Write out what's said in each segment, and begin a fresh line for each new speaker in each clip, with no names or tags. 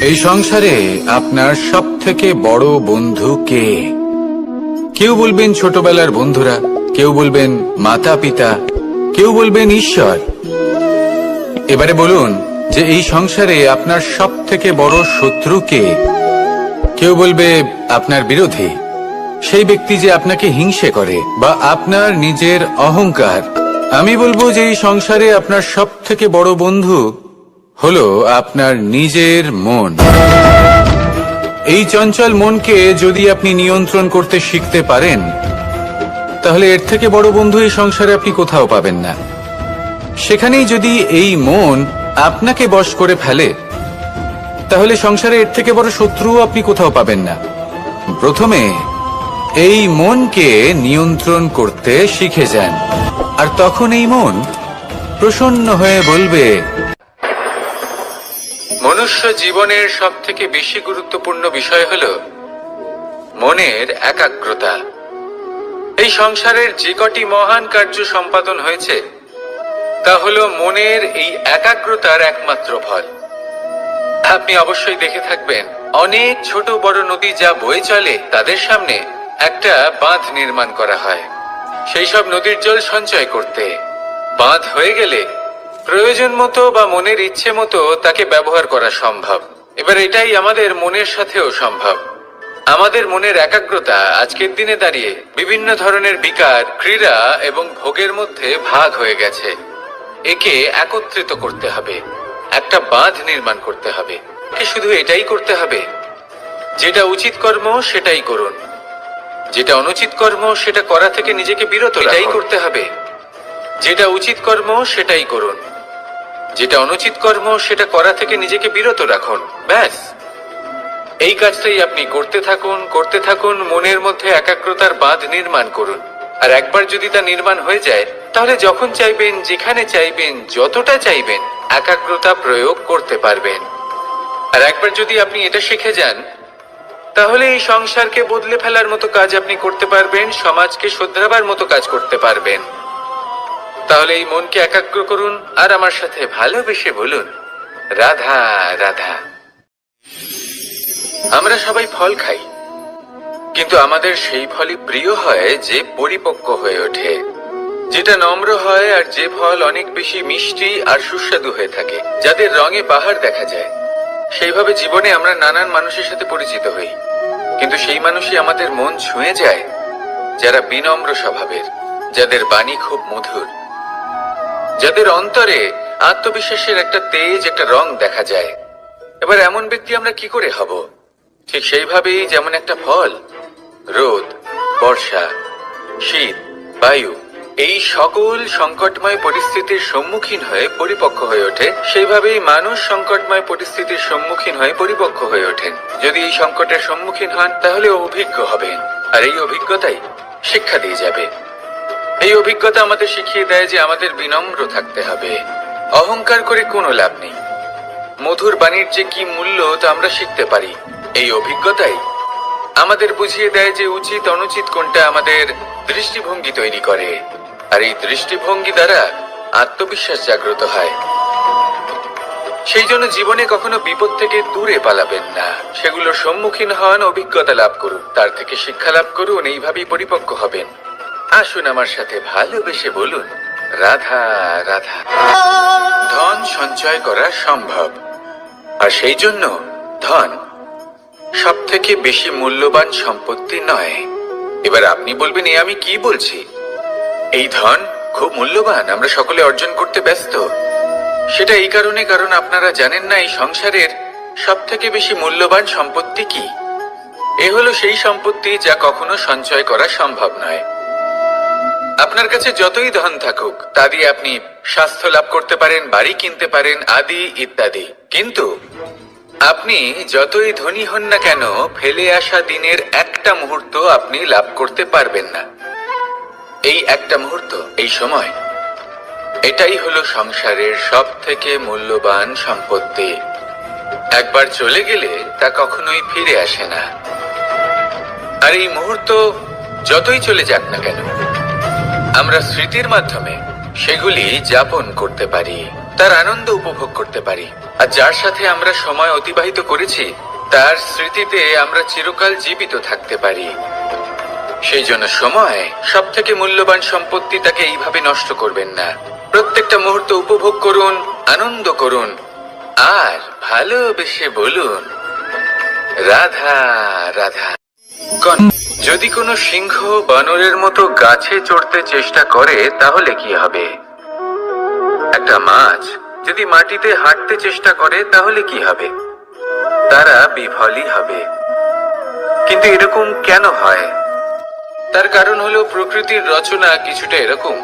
এই সংসারে আপনার সব থেকে বড় বন্ধু কে? কেউ বলবেন ছোটবেলার বন্ধুরা, কেউ বলবেন মাতা পিতা, কেউ বলবেন ঈশ্বর। এবারে বলুন যে এই সংসারে আপনার সব থেকে বড় শত্রু কে? কেউ বলবে আপনার বিরোধী, সেই ব্যক্তি যে আপনাকে হিংসে করে, বা আপনার নিজের অহংকার। আমি বলবো যে এই সংসারে আপনার সব থেকে বড় বন্ধু হলো আপনার নিজের মন। এই চঞ্চল মনকে যদি আপনি নিয়ন্ত্রণ করতে শিখতে পারেন, তাহলে এর থেকে বড় বন্ধু এই সংসারে আপনি কোথাও পাবেন না। সেখানেই যদি এই মন আপনাকে বশ করে ফেলে, তাহলে সংসারে এর থেকে বড় শত্রুও আপনি কোথাও পাবেন না। প্রথমে এই মনকে নিয়ন্ত্রণ করতে শিখে যান, আর তখন এই মন প্রসন্ন হয়ে বলবে। মনুষ্য জীবনের সব থেকে বেশি গুরুত্বপূর্ণ বিষয় হল মনের একাগ্রতা। এই সংসারের যে কটি মহান কার্য সম্পাদন হয়েছে তা হল মনের এই একাগ্রতার একমাত্র ফল। আপনি অবশ্যই দেখে থাকবেন, অনেক ছোট বড় নদী যা বয়ে চলে তাদের সামনে একটা বাঁধ নির্মাণ করা হয় সেই সব নদীর জল সঞ্চয় করতে। বাঁধ হয়ে গেলে প্রয়োজন মতো বা মনের ইচ্ছে মতো তাকে ব্যবহার করা সম্ভব। এবার এটাই আমাদের মনের সাথেও সম্ভব। আমাদের মনের একাগ্রতা আজকের দিনে দাঁড়িয়ে বিভিন্ন ধরনের বিকার, ক্রীড়া এবং ভোগের মধ্যে ভাগ হয়ে গেছে। একে একত্রিত করতে হবে, একটা বাঁধ নির্মাণ করতে হবে। শুধু এটাই করতে হবে, যেটা উচিত কর্ম সেটাই করুন, যেটা অনুচিত কর্ম সেটা করা থেকে নিজেকে বিরত রাখুন। এটাই করতে হবে, যেটা উচিত কর্ম সেটাই করুন, যেটা অনুচিত কর্ম সেটা করা থেকে নিজেকে বিরত রাখুন। ব্যাস, এই কাজটাই আপনি করতে থাকুন, করতে থাকুন। মনের মধ্যে একাগ্রতার বাঁধ নির্মাণ করুন। আর একবার যদি তা নির্মাণ হয়ে যায়, তাহলে যখন চাইবেন, যেখানে চাইবেন, যতটা চাইবেন একাগ্রতা প্রয়োগ করতে পারবেন। আর একবার যদি আপনি এটা শিখে যান, তাহলে এই সংসারকে বদলে ফেলার মতো কাজ আপনি করতে পারবেন, সমাজকে শোধরাবার মতো কাজ করতে পারবেন। তাহলে এই মনকে একাগ্র করুন আর আমার সাথে ভালোবেসে বলুন, রাধা রাধা। আমরা সবাই ফল খাই, কিন্তু আমাদের সেই ফলই প্রিয় হয় যে পরিপক্ক হয়ে ওঠে, যেটা নম্র হয়, আর যে ফল অনেক বেশি মিষ্টি আর সুস্বাদু হয়ে থাকে, যাদের রঙে বাহার দেখা যায়। সেইভাবে জীবনে আমরা নানান মানুষের সাথে পরিচিত হই, কিন্তু সেই মানুষই আমাদের মন ছুঁয়ে যায় যারা বিনম্র স্বভাবের, যাদের বাণী খুব মধুর, যাদের অন্তরে আত্মবিশ্বাসের একটা তেজ, একটা রং দেখা যায়। এবার এমন ব্যক্তি আমরা কি করে হব? ঠিক সেইভাবেই যেমন একটা ফল রোদ, বর্ষা, শীত, বায়ু এই সকল সংকটময় পরিস্থিতির সম্মুখীন হয়ে পরিপক্ক হয়ে ওঠে, সেইভাবেই মানুষ সংকটময় পরিস্থিতির সম্মুখীন হয়ে পরিপক্ক হয়ে ওঠেন। যদি এই সংকটের সম্মুখীন হন, তাহলে অভিজ্ঞ হবেন, আর এই অভিজ্ঞতাই শিক্ষা দিয়ে যাবে। এই অভিজ্ঞতা আমাদের শিখিয়ে দেয় যে আমাদের বিনম্র থাকতে হবে। অহংকার করে কোনো লাভ নেই। মধুর বাণীর যে কি মূল্য তা আমরা শিখতে পারি। এই অভিজ্ঞতাই আমাদের বুঝিয়ে দেয় যে উচিত অনুচিত কোনটা, আমাদের দৃষ্টিভঙ্গি তৈরি করে, আর এই দৃষ্টিভঙ্গি দ্বারা আত্মবিশ্বাস জাগ্রত হয়। সেই জন্য জীবনে কখনো বিপদ থেকে দূরে পালাবেন না, সেগুলোর সম্মুখীন হন, অভিজ্ঞতা লাভ করুন, তার থেকে শিক্ষা লাভ করুন, এইভাবেই পরিপক্ক হবেন। আসুন আমার সাথে ভালোবেসে বলুন, রাধা রাধা। ধন সঞ্চয় করা সম্ভব, আর সেই জন্য ধন সব থেকে বেশি মূল্যবান সম্পত্তি নয়। এবার আপনি বলবেন, এ আমি কি বলছি? এই ধন খুব মূল্যবান, আমরা সকলে অর্জন করতে ব্যস্ত। সেটা এই কারণে, কারণ আপনারা জানেন না এই সংসারের সব থেকে বেশি মূল্যবান সম্পত্তি কি। এ হলো সেই সম্পত্তি যা কখনো সঞ্চয় করা সম্ভব নয়। আপনার কাছে যতই ধন থাকুক, তা দিয়ে আপনি স্বাস্থ্য লাভ করতে পারেন, বাড়ি কিনতে পারেন, আদি ইত্যাদি, কিন্তু আপনি যতই ধনী হন না কেন, ফেলে আসা দিনের একটা মুহূর্ত আপনি লাভ করতে পারবেন না। এই একটা মুহূর্ত, এই সময়, এটাই হলো সংসারের সব থেকে মূল্যবান সম্পত্তি। একবার চলে গেলে তা কখনোই ফিরে আসে না। আর এই মুহূর্ত যতই চলে যাক না কেন, আমরা স্মৃতির মাধ্যমে সেগুলি যাপন করতে পারি, তার আনন্দ উপভোগ করতে পারি। আর যার সাথে আমরা সময় অতিবাহিত করেছি তার স্মৃতিতে আমরা চিরকাল জীবিত থাকতে পারি। সেই জন্য সময় সব থেকে মূল্যবান সম্পত্তি, তাকে এইভাবে নষ্ট করবেন না। প্রত্যেকটা মুহূর্ত উপভোগ করুন, আনন্দ করুন, আর ভালোবেসে বলুন রাধা রাধা। যদি কোনো সিংহ বানরের মতো গাছে চড়তে চেষ্টা করে তাহলে কি হবে? একটা মাছ যদি মাটিতে হাঁটতে চেষ্টা করে তাহলে কি হবে? তারা বিফলই হবে। কিন্তু এরকম কেন হয়? তার কারণ হলো প্রকৃতির রচনা কিছুটা এরকম।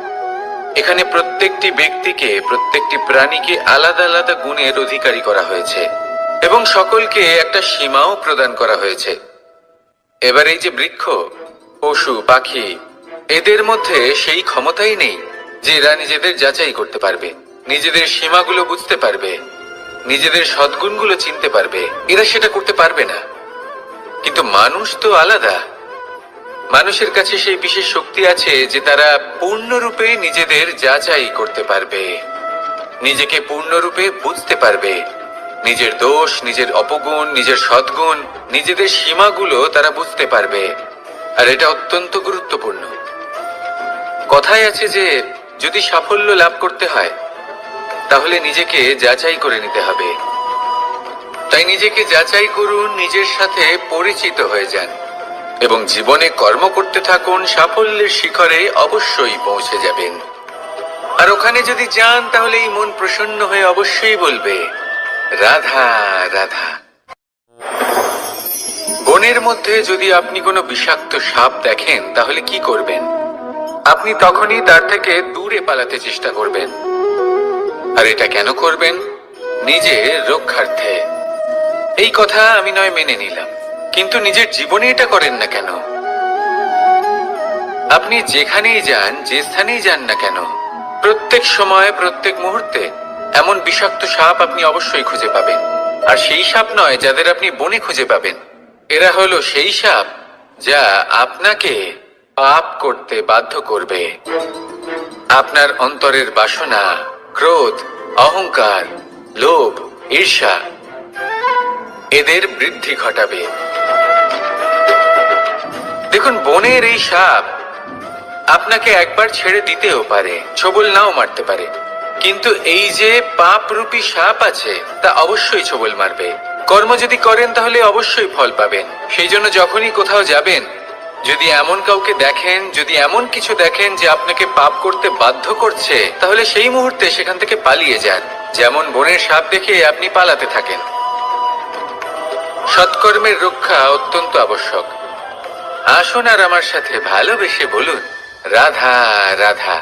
এখানে প্রত্যেকটি ব্যক্তিকে, প্রত্যেকটি প্রাণীকে আলাদা আলাদা গুণের অধিকারী করা হয়েছে এবং সকলকে একটা সীমাও প্রদান করা হয়েছে। এবার এই যে বৃক্ষ, পশু, পাখি, এদের মধ্যে সেই ক্ষমতাই নেই যে এরা নিজেদের যাচাই করতে পারবে, নিজেদের সীমাগুলো বুঝতে পারবে, নিজেদের সদ্গুণগুলো চিনতে পারবে। এরা সেটা করতে পারবে না। কিন্তু মানুষ তো আলাদা। মানুষের কাছে সেই বিশেষ শক্তি আছে যে তারা পূর্ণরূপে নিজেদের যাচাই করতে পারবে, নিজেকে পূর্ণরূপে বুঝতে পারবে, নিজের দোষ, নিজের অপগুণ, নিজের সদ্গুণ, নিজেদের সীমাগুলো তারা বুঝতে পারবে। আর এটা অত্যন্ত গুরুত্বপূর্ণ। কথায় আছে যে যদি সাফল্য লাভ করতে হয় তাহলে নিজেকে যাচাই করে নিতে হবে। তাই নিজেকে যাচাই করুন, নিজের সাথে পরিচিত হয়ে যান এবং জীবনে কর্ম করতে থাকুন। সাফল্যের শিখরে অবশ্যই পৌঁছে যাবেন। আর ওখানে যদি যান তাহলে এই মন প্রসন্ন হয়ে অবশ্যই বলবে রাধা রাধা। বনের মধ্যে যদি আপনি কোনো বিষাক্ত সাপ দেখেন তাহলে কি করবেন? আপনি তখনই তার থেকে দূরে পালাতে চেষ্টা করবেন। আর এটা কেন করবেন? নিজের রক্ষার্থে। এই কথা আমি নয় মেনে নিলাম, কিন্তু নিজের জীবনে এটা করেন না কেন? আপনি যেখানেই যান, যে স্থানেই যান না কেন, প্রত্যেক সময়, প্রত্যেক মুহূর্তে এমন বিষাক্ত সাপ আপনি অবশ্যই খুঁজে পাবেন। আর সেই সাপ নয় যাদের আপনি বনে খুঁজে পাবেন। এরা হলো সেই সাপ যা আপনাকে পাপ করতে বাধ্য করবে। আপনার অন্তরের বাসনা, ক্রোধ, অহংকার, লোভ, ঈর্ষা, এদের বৃদ্ধি ঘটাবে। দেখুন, বনের এই সাপ আপনাকে একবার ছেড়ে দিতেও পারে, ছোবল নাও মারতে পারে, কিন্তু এই যে পাপরূপী সাপ আছে তা অবশ্যই ছোবল মারবে। কর্ম যদি করেন তাহলে অবশ্যই ফল পাবেন। সেই জন্য যখনই কোথাও যাবেন, যদি এমন কাউকে দেখেন, যদি এমন কিছু দেখেন যে আপনাকে পাপ করতে বাধ্য করছে, তাহলে সেই মুহূর্তে সেখান থেকে পালিয়ে যান। যেমন বনের সাপ দেখে আপনি পালাতে থাকেন। সৎকর্মের রক্ষা অত্যন্ত আবশ্যক। আসুন আর আমার সাথে ভালোবেসে বলুন রাধা রাধা।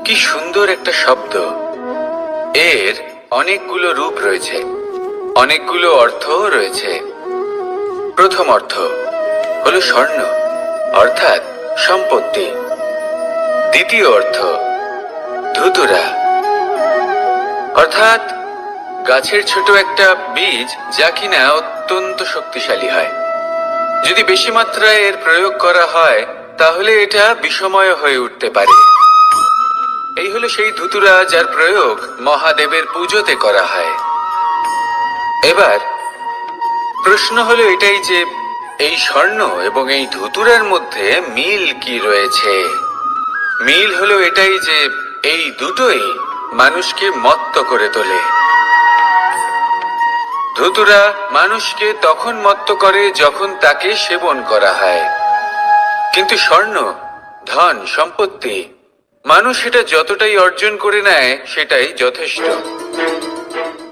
কি সুন্দর একটা শব্দ। এর অনেকগুলো রূপ রয়েছে, অনেকগুলো অর্থও রয়েছে। প্রথম অর্থ হলো স্বর্ণ, অর্থাৎ সম্পত্তি। দ্বিতীয় অর্থ ধুতুরা, অর্থাৎ গাছের ছোট একটা বীজ যা কিনা অত্যন্ত শক্তিশালী হয়। যদি বেশি মাত্রায় এর প্রয়োগ করা হয় তাহলে এটা বিষময় হয়ে উঠতে পারে। এই হলো সেই ধুতুরা যার প্রয়োগ মহাদেবের পুজোতে করা হয়। এবার প্রশ্ন হলো এটাই যে এই স্বর্ণ এবং এই ধুতুরার মধ্যে মিল কি রয়েছে? মিল হলো এটাই যে এই দুটোই মানুষকে মত্ত করে তোলে। ধুতুরা মানুষকে তখন মত্ত করে যখন তাকে সেবন করা হয়, কিন্তু স্বর্ণ, ধন, সম্পত্তি, মানুষ এটা যতটাই অর্জন করে নেয় সেটাই যথেষ্ট।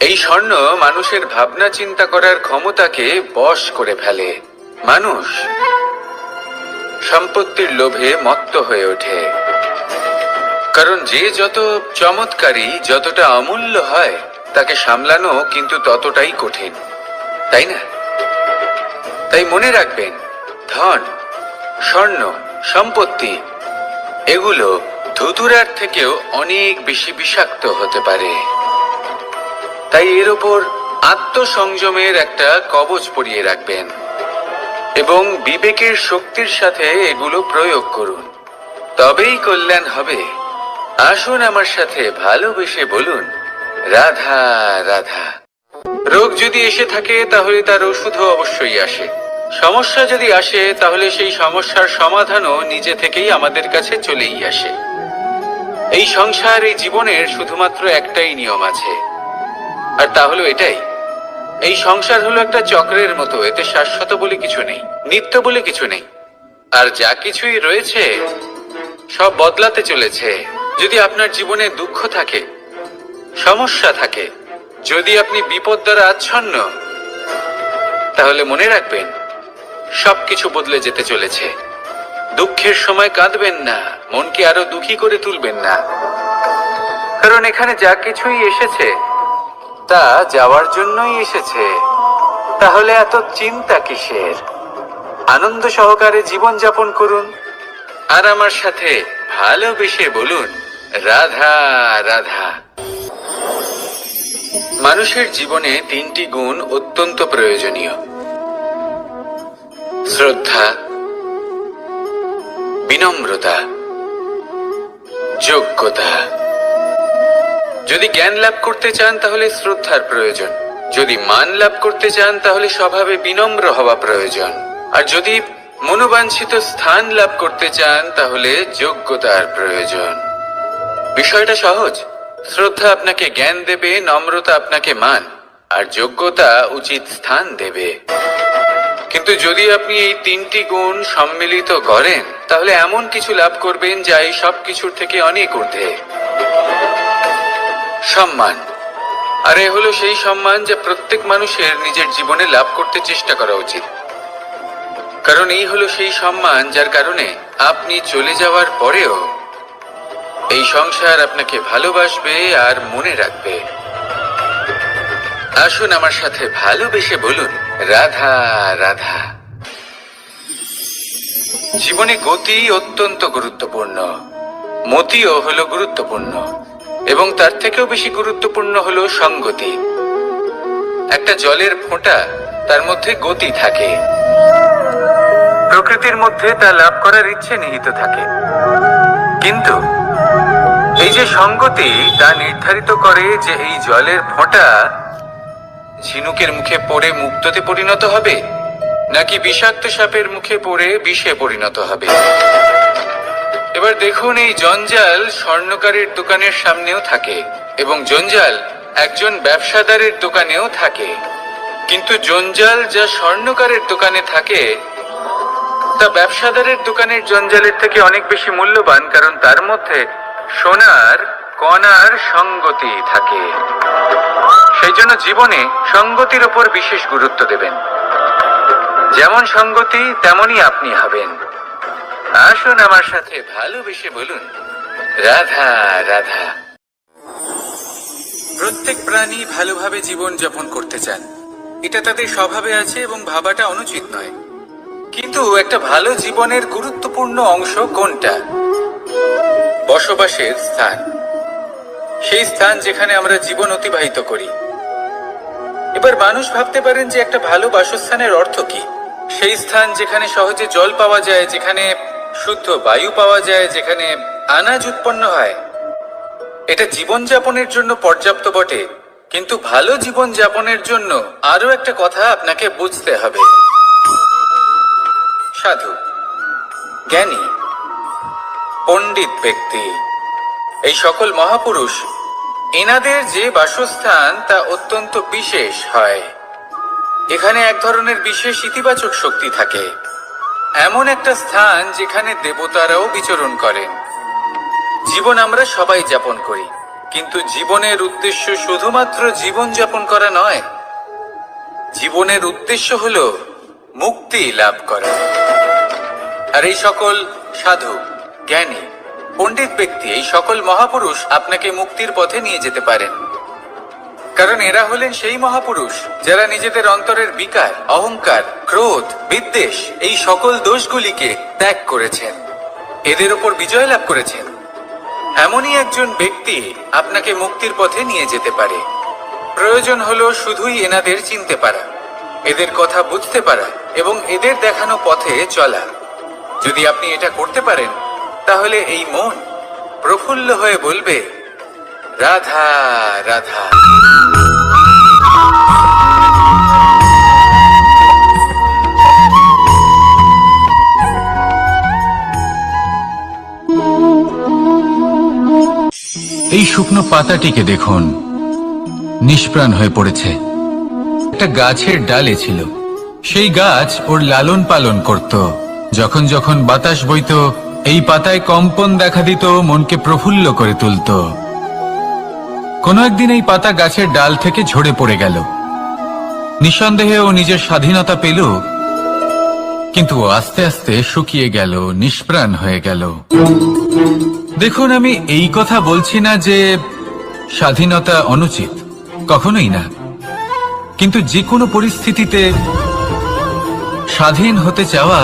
এই স্বর্ণ মানুষের ভাবনা চিন্তা করার ক্ষমতাকে বশ করে ফেলে। মানুষ সম্পত্তির লোভে মত্ত হয়ে ওঠে, কারণ যে যত চমৎকারী, যতটা অমূল্য হয় তাকে সামলানো কিন্তু ততটাই কঠিন, তাই না? তাই মনে রাখবেন, ধন, স্বর্ণ, সম্পত্তি এগুলো ধুতুরার থেকেও অনেক বেশি বিষাক্ত হতে পারে। তাই এর ওপর আত্মসংযমের একটা কবচ পরিয়ে রাখবেন এবং বিবেকের শক্তির সাথে এগুলো প্রয়োগ করুন। তবেই কল্যাণ হবে। আসুন আমার সাথে ভালোবেসে বলুন, রাধা রাধা। রোগ যদি এসে থাকে তাহলে তার ওষুধও অবশ্যই আসে। সমস্যা যদি আসে তাহলে সেই সমস্যার সমাধানও নিজে থেকেই আমাদের কাছে চলেই আসে। এই সংসার, এই জীবনের শুধুমাত্র একটাই নিয়ম আছে, আর তা হলো এটাই, এই সংসার হলো একটা চক্রের মতো। এতে শাশ্বত বলে কিছু নেই, নিত্য বলে কিছু নেই, আর যা কিছুই রয়েছে সব বদলাতে চলেছে। যদি আপনার জীবনে দুঃখ থাকে, সমস্যা থাকে, যদি আপনি বিপদ দ্বারা আচ্ছন্ন, তাহলে মনে রাখবেন সবকিছু বদলে যেতে চলেছে। দুঃখের সময় কাঁদবেন না, মনকে আরো দুঃখী করে তুলবেন না, কারণ এখানে যা কিছুই এসেছে তা যাওয়ার জন্যই এসেছে। তাহলে এত চিন্তা কিসের? আনন্দ সহকারে জীবন যাপন করুন, আর আমার সাথে ভালোবেসে বলুন, রাধা রাধা। মানুষের জীবনে তিনটি গুণ অত্যন্ত প্রয়োজনীয়: শ্রদ্ধা, বিনম্রতা, যোগ্যতা। যদি জ্ঞান লাভ করতে চান তাহলে শ্রদ্ধার প্রয়োজন, যদি মান লাভ করতে চান তাহলে স্বভাবে বিনম্র হওয়া প্রয়োজন, আর যদি মনোবাঞ্ছিত স্থান লাভ করতে চান তাহলে যোগ্যতার প্রয়োজন। বিষয়টা সহজ। শ্রদ্ধা আপনাকে জ্ঞান দেবে, নম্রতা আপনাকে মান, আর যোগ্যতা উচিত স্থান দেবে। কিন্তু যদি আপনি এই তিনটি গুণ সম্মিলিত করেন তাহলে এমন কিছু লাভ করবেন যা এই সব কিছুর থেকে অনেক ঊর্ধ্বে। সম্মান। আর এ হলো সেই সম্মান যা প্রত্যেক মানুষের নিজের জীবনে লাভ করতে চেষ্টা করা উচিত, কারণ এই হলো সেই সম্মান যার কারণে আপনি চলে যাওয়ার পরেও এই সংসার আপনাকে ভালোবাসবে আর মনে রাখবে। আসুন আমার সাথে ভালোবেসে বলুন, রাধা রাধা। জীবনে গতি অত্যন্ত গুরুত্বপূর্ণ, মতিও হলো গুরুত্বপূর্ণ, এবং তার থেকেও বেশি গুরুত্বপূর্ণ হলো সঙ্গতি। একটা জলের ফোঁটা, তার মধ্যে গতি থাকে, প্রকৃতির মধ্যে তা লাভ করার ইচ্ছে নিহিত থাকে, কিন্তু এই যে সঙ্গতি তা নির্ধারিত করে যে এই জলের ফোঁটা ঝিনুকের মুখে পড়ে মুক্ততে পরিণত হবে নাকি বিষাক্ত সাপের মুখে পড়ে বিষে পরিণত হবে। এবার দেখুন, এই জঞ্জাল স্বর্ণকারের দোকানের সামনেও থাকে এবং জঞ্জাল একজন ব্যবসাদারের দোকানেও থাকে, কিন্তু জঞ্জাল যা স্বর্ণকারের দোকানে থাকে তা ব্যবসাদারের দোকানের জঞ্জালের থেকে অনেক বেশি মূল্যবান, কারণ তার মধ্যে সোনার কণার সঙ্গতি থাকে। সেই জন্য জীবনে সঙ্গতির উপর বিশেষ গুরুত্ব দেবেন। যেমন সঙ্গতি তেমনই আপনি হবেন। আসুন আমার সাথে ভালোবেসে বলুন, রাধা রাধা। প্রত্যেক প্রাণী ভালোভাবে জীবন যাপন করতে চান, এটা তাদের স্বভাবে আছে এবং ভাবাটা অনুচিত নয়। কিন্তু একটা ভালো জীবনের গুরুত্বপূর্ণ অংশ কোনটা? বসবাসের স্থান, সেই স্থান যেখানে আমরা জীবন অতিবাহিত করি। এবার মানুষ ভাবতে পারেন যে একটা ভালো বাসস্থানের অর্থ কি? সেই স্থান যেখানে সহজে জল পাওয়া যায়, যেখানে শুদ্ধ বায়ু পাওয়া যায়, যেখানে আনাজ উৎপন্ন হয়। এটা জীবনযাপনের জন্য পর্যাপ্ত বটে, কিন্তু ভালো জীবন যাপনের জন্য আরো একটা কথা আপনাকে বুঝতে হবে। সাধু, জ্ঞানী, পণ্ডিত ব্যক্তি, এই সকল মহাপুরুষ, এনাদের যে বাসস্থান তা অত্যন্ত বিশেষ হয়। এখানে এক ধরনের বিশেষ ইতিবাচক শক্তি থাকে, এমন একটা স্থান যেখানে দেবতারাও বিচরণ করেন। জীবন আমরা সবাই যাপন করি, কিন্তু জীবনের উদ্দেশ্য শুধুমাত্র জীবন যাপন করা নয়। জীবনের উদ্দেশ্য হলো মুক্তি লাভ করা। আর এই সকল সাধু, জ্ঞানী, পণ্ডিত ব্যক্তি, এই সকল মহাপুরুষ আপনাকে মুক্তির পথে নিয়ে যেতে পারেন, কারণ এরা হলেন সেই মহাপুরুষ যারা নিজেদের অন্তরের বিকার, অহংকার, ক্রোধ, বিদ্বেষ এই সকল দোষগুলিকে ত্যাগ করেছেন, এদের উপর বিজয় লাভ করেছেন। এমনই একজন ব্যক্তি আপনাকে মুক্তির পথে নিয়ে যেতে পারে। প্রয়োজন হলো শুধুই এনাদের চিনতে পারা, এদের কথা বুঝতে পারা এবং এদের দেখানো পথে চলা। যদি আপনি এটা করতে পারেন তাহলে এই মন প্রফুল্ল হয়ে বলবে, রাধা রাধা। এই শুকনো পাতাটিকে দেখুন, নিষ্প্রাণ হয়ে পড়েছে। একটা গাছের ডালে ছিল, সেই গাছ ওর লালন পালন করত। যখন যখন বাতাস বইত, এই পাতায় কম্পন দেখা দিত, মনকে প্রফুল্ল করে তুলত। কোনো একদিন এই পাতা গাছের ডাল থেকে ঝরে পড়ে গেল। নিঃসন্দেহে ও নিজের স্বাধীনতা পেল, কিন্তু আস্তে আস্তে শুকিয়ে গেল, নিষ্প্রাণ হয়ে গেল। দেখুন, আমি এই কথা বলছি না যে স্বাধীনতা অনুচিত, কখনোই না। কিন্তু যে কোনো পরিস্থিতিতে স্বাধীন হতে চাওয়া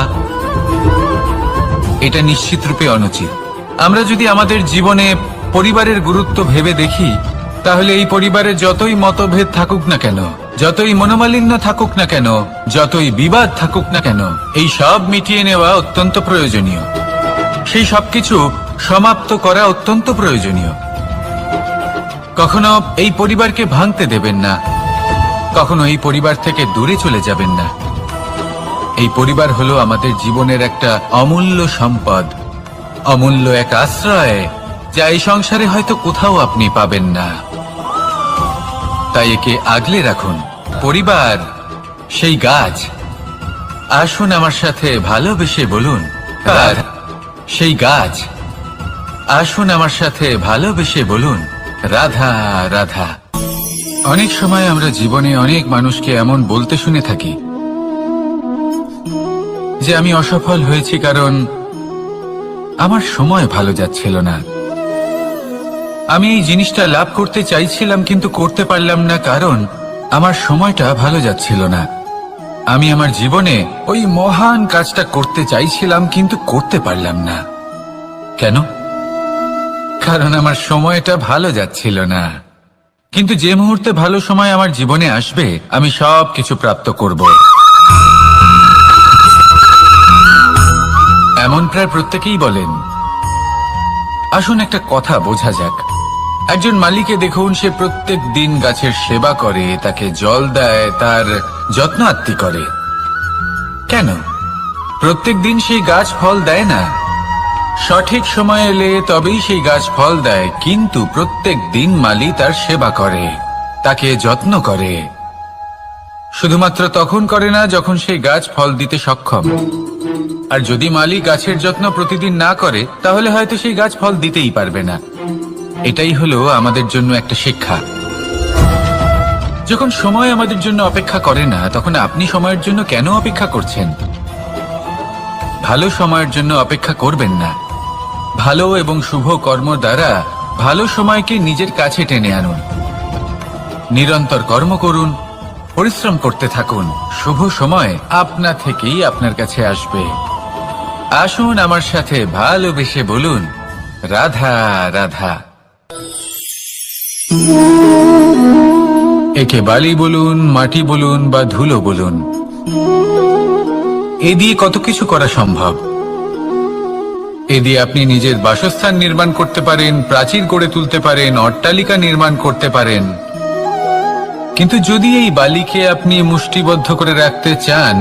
এটা নিশ্চিত রূপে অনুচিত। আমরা যদি আমাদের জীবনে পরিবারের গুরুত্ব ভেবে দেখি, তাহলে এই পরিবারে যতই মতভেদ থাকুক না কেন, যতই মনোমালিন্য থাকুক না কেন, যতই বিবাদ থাকুক না কেন, এই সব মিটিয়ে নেওয়া অত্যন্ত প্রয়োজনীয়। সেই সবকিছু সমাপ্ত করা অত্যন্ত প্রয়োজনীয়। কখনো এই পরিবারকে ভাঙতে দেবেন না, কখনো এই পরিবার থেকে দূরে চলে যাবেন না। এই পরিবার হলো আমাদের জীবনের একটা অমূল্য সম্পদ, অমূল্য এক আশ্রয়, যা এই সংসারে হয়তো কোথাও আপনি পাবেন না। তাই একে আগলে রাখুন। পরিবার সেই গাছ। আসুন আমার সাথে ভালোবেসে বলুন, আর সেই গাছ। আসুন আমার সাথে ভালোবেসে বলুন, রাধা রাধা। অনেক সময় আমরা জীবনে অনেক মানুষকে এমন বলতে শুনে থাকি যে আমি অসফল হয়েছি কারণ আমার সময় ভালো যাচ্ছিল না। আমি এই জিনিসটা লাভ করতে চাইছিলাম কিন্তু করতে পারলাম না কারণ আমার সময়টা ভালো যাচ্ছিল না। আমি আমার জীবনে ওই মহান কাজটা করতে চাইছিলাম কিন্তু করতে পারলাম না। কেন? কারণ আমার সময়টা ভালো যাচ্ছিল না। কিন্তু যে মুহূর্তে ভালো সময় আমার জীবনে আসবে, আমি সব কিছু প্রাপ্ত করব। এমন প্রায় প্রত্যেকেই বলেন। আসুন একটা কথা বোঝা যাক। একজন মালিকে দেখুন, সে প্রত্যেক দিন গাছের সেবা করে, তাকে জল দেয়, তার যত্ন আত্তি করে। কেন? প্রত্যেক দিন সেই গাছ ফল দেয় না। সঠিক সময় এলে তবেই সেই গাছ ফল দেয়, কিন্তু প্রত্যেক দিন মালি তার সেবা করে, তাকে যত্ন করে। শুধুমাত্র তখন করে না যখন সেই গাছ ফল দিতে সক্ষম। আর যদি মালি গাছের যত্ন প্রতিদিন না করে, তাহলে হয়তো সেই গাছ ফল দিতেই পারবে না। এটাই হলো আমাদের জন্য একটা শিক্ষা। যখন সময় আমাদের জন্য অপেক্ষা করে না, তখন আপনি সময়ের জন্য কেন অপেক্ষা করছেন? ভালো সময়ের জন্য অপেক্ষা করবেন না। ভালো এবং শুভ কর্ম দ্বারা ভালো সময়কে নিজের কাছে টেনে আনুন। নিরন্তর কর্ম করুন, পরিশ্রম করতে থাকুন। শুভ সময় আপনা থেকেই আপনার কাছে আসবে। আসুন আমার সাথে ভালোবেসে বলুন, রাধা রাধা। একে বালি বলুন, মাটি বলুন বা ধুলো বলুন, এ দিয়ে কত কিছু করা সম্ভব। এ দিয়ে আপনি নিজের বাসস্থান নির্মাণ করতে পারেন, প্রাচীর গড়ে তুলতে পারেন, অট্টালিকা নির্মাণ করতে পারেন। কিন্তু যদি এই বালিকে আপনি মুষ্টিবদ্ধ করে রাখতে চান,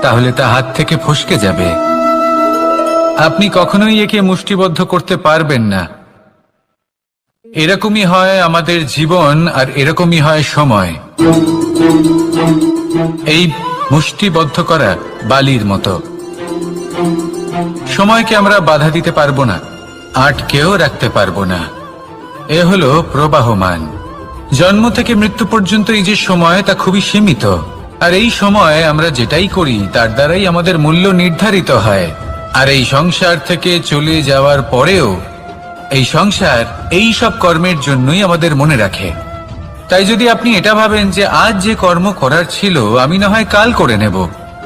তাহলে তা হাত থেকে ফসকে যাবে। আপনি কখনোই একে মুষ্টিবদ্ধ করতে পারবেন না। এরকমই হয় আমাদের জীবন, আর এরকমই হয় সময়। এই মুষ্টিবদ্ধ করা বালির মতো। সময়কে আমরা বাধা দিতে পারবো না, আটকেও রাখতে পারবো না। এ হলো প্রবাহমান। জন্ম থেকে মৃত্যু পর্যন্ত এই যে সময়, তা খুবই সীমিত। আর এই সময় আমরা যেটাই করি তার দ্বারাই আমাদের মূল্য নির্ধারিত হয়। আর এই সংসার থেকে চলে যাওয়ার পরেও এই সংসার এই সব কর্মের জন্যই আমাদের মনে রাখে। তাই যদি আপনি এটা ভাবেন যে আজ যে কর্ম করার ছিল আমি না হয় কাল করে নেব,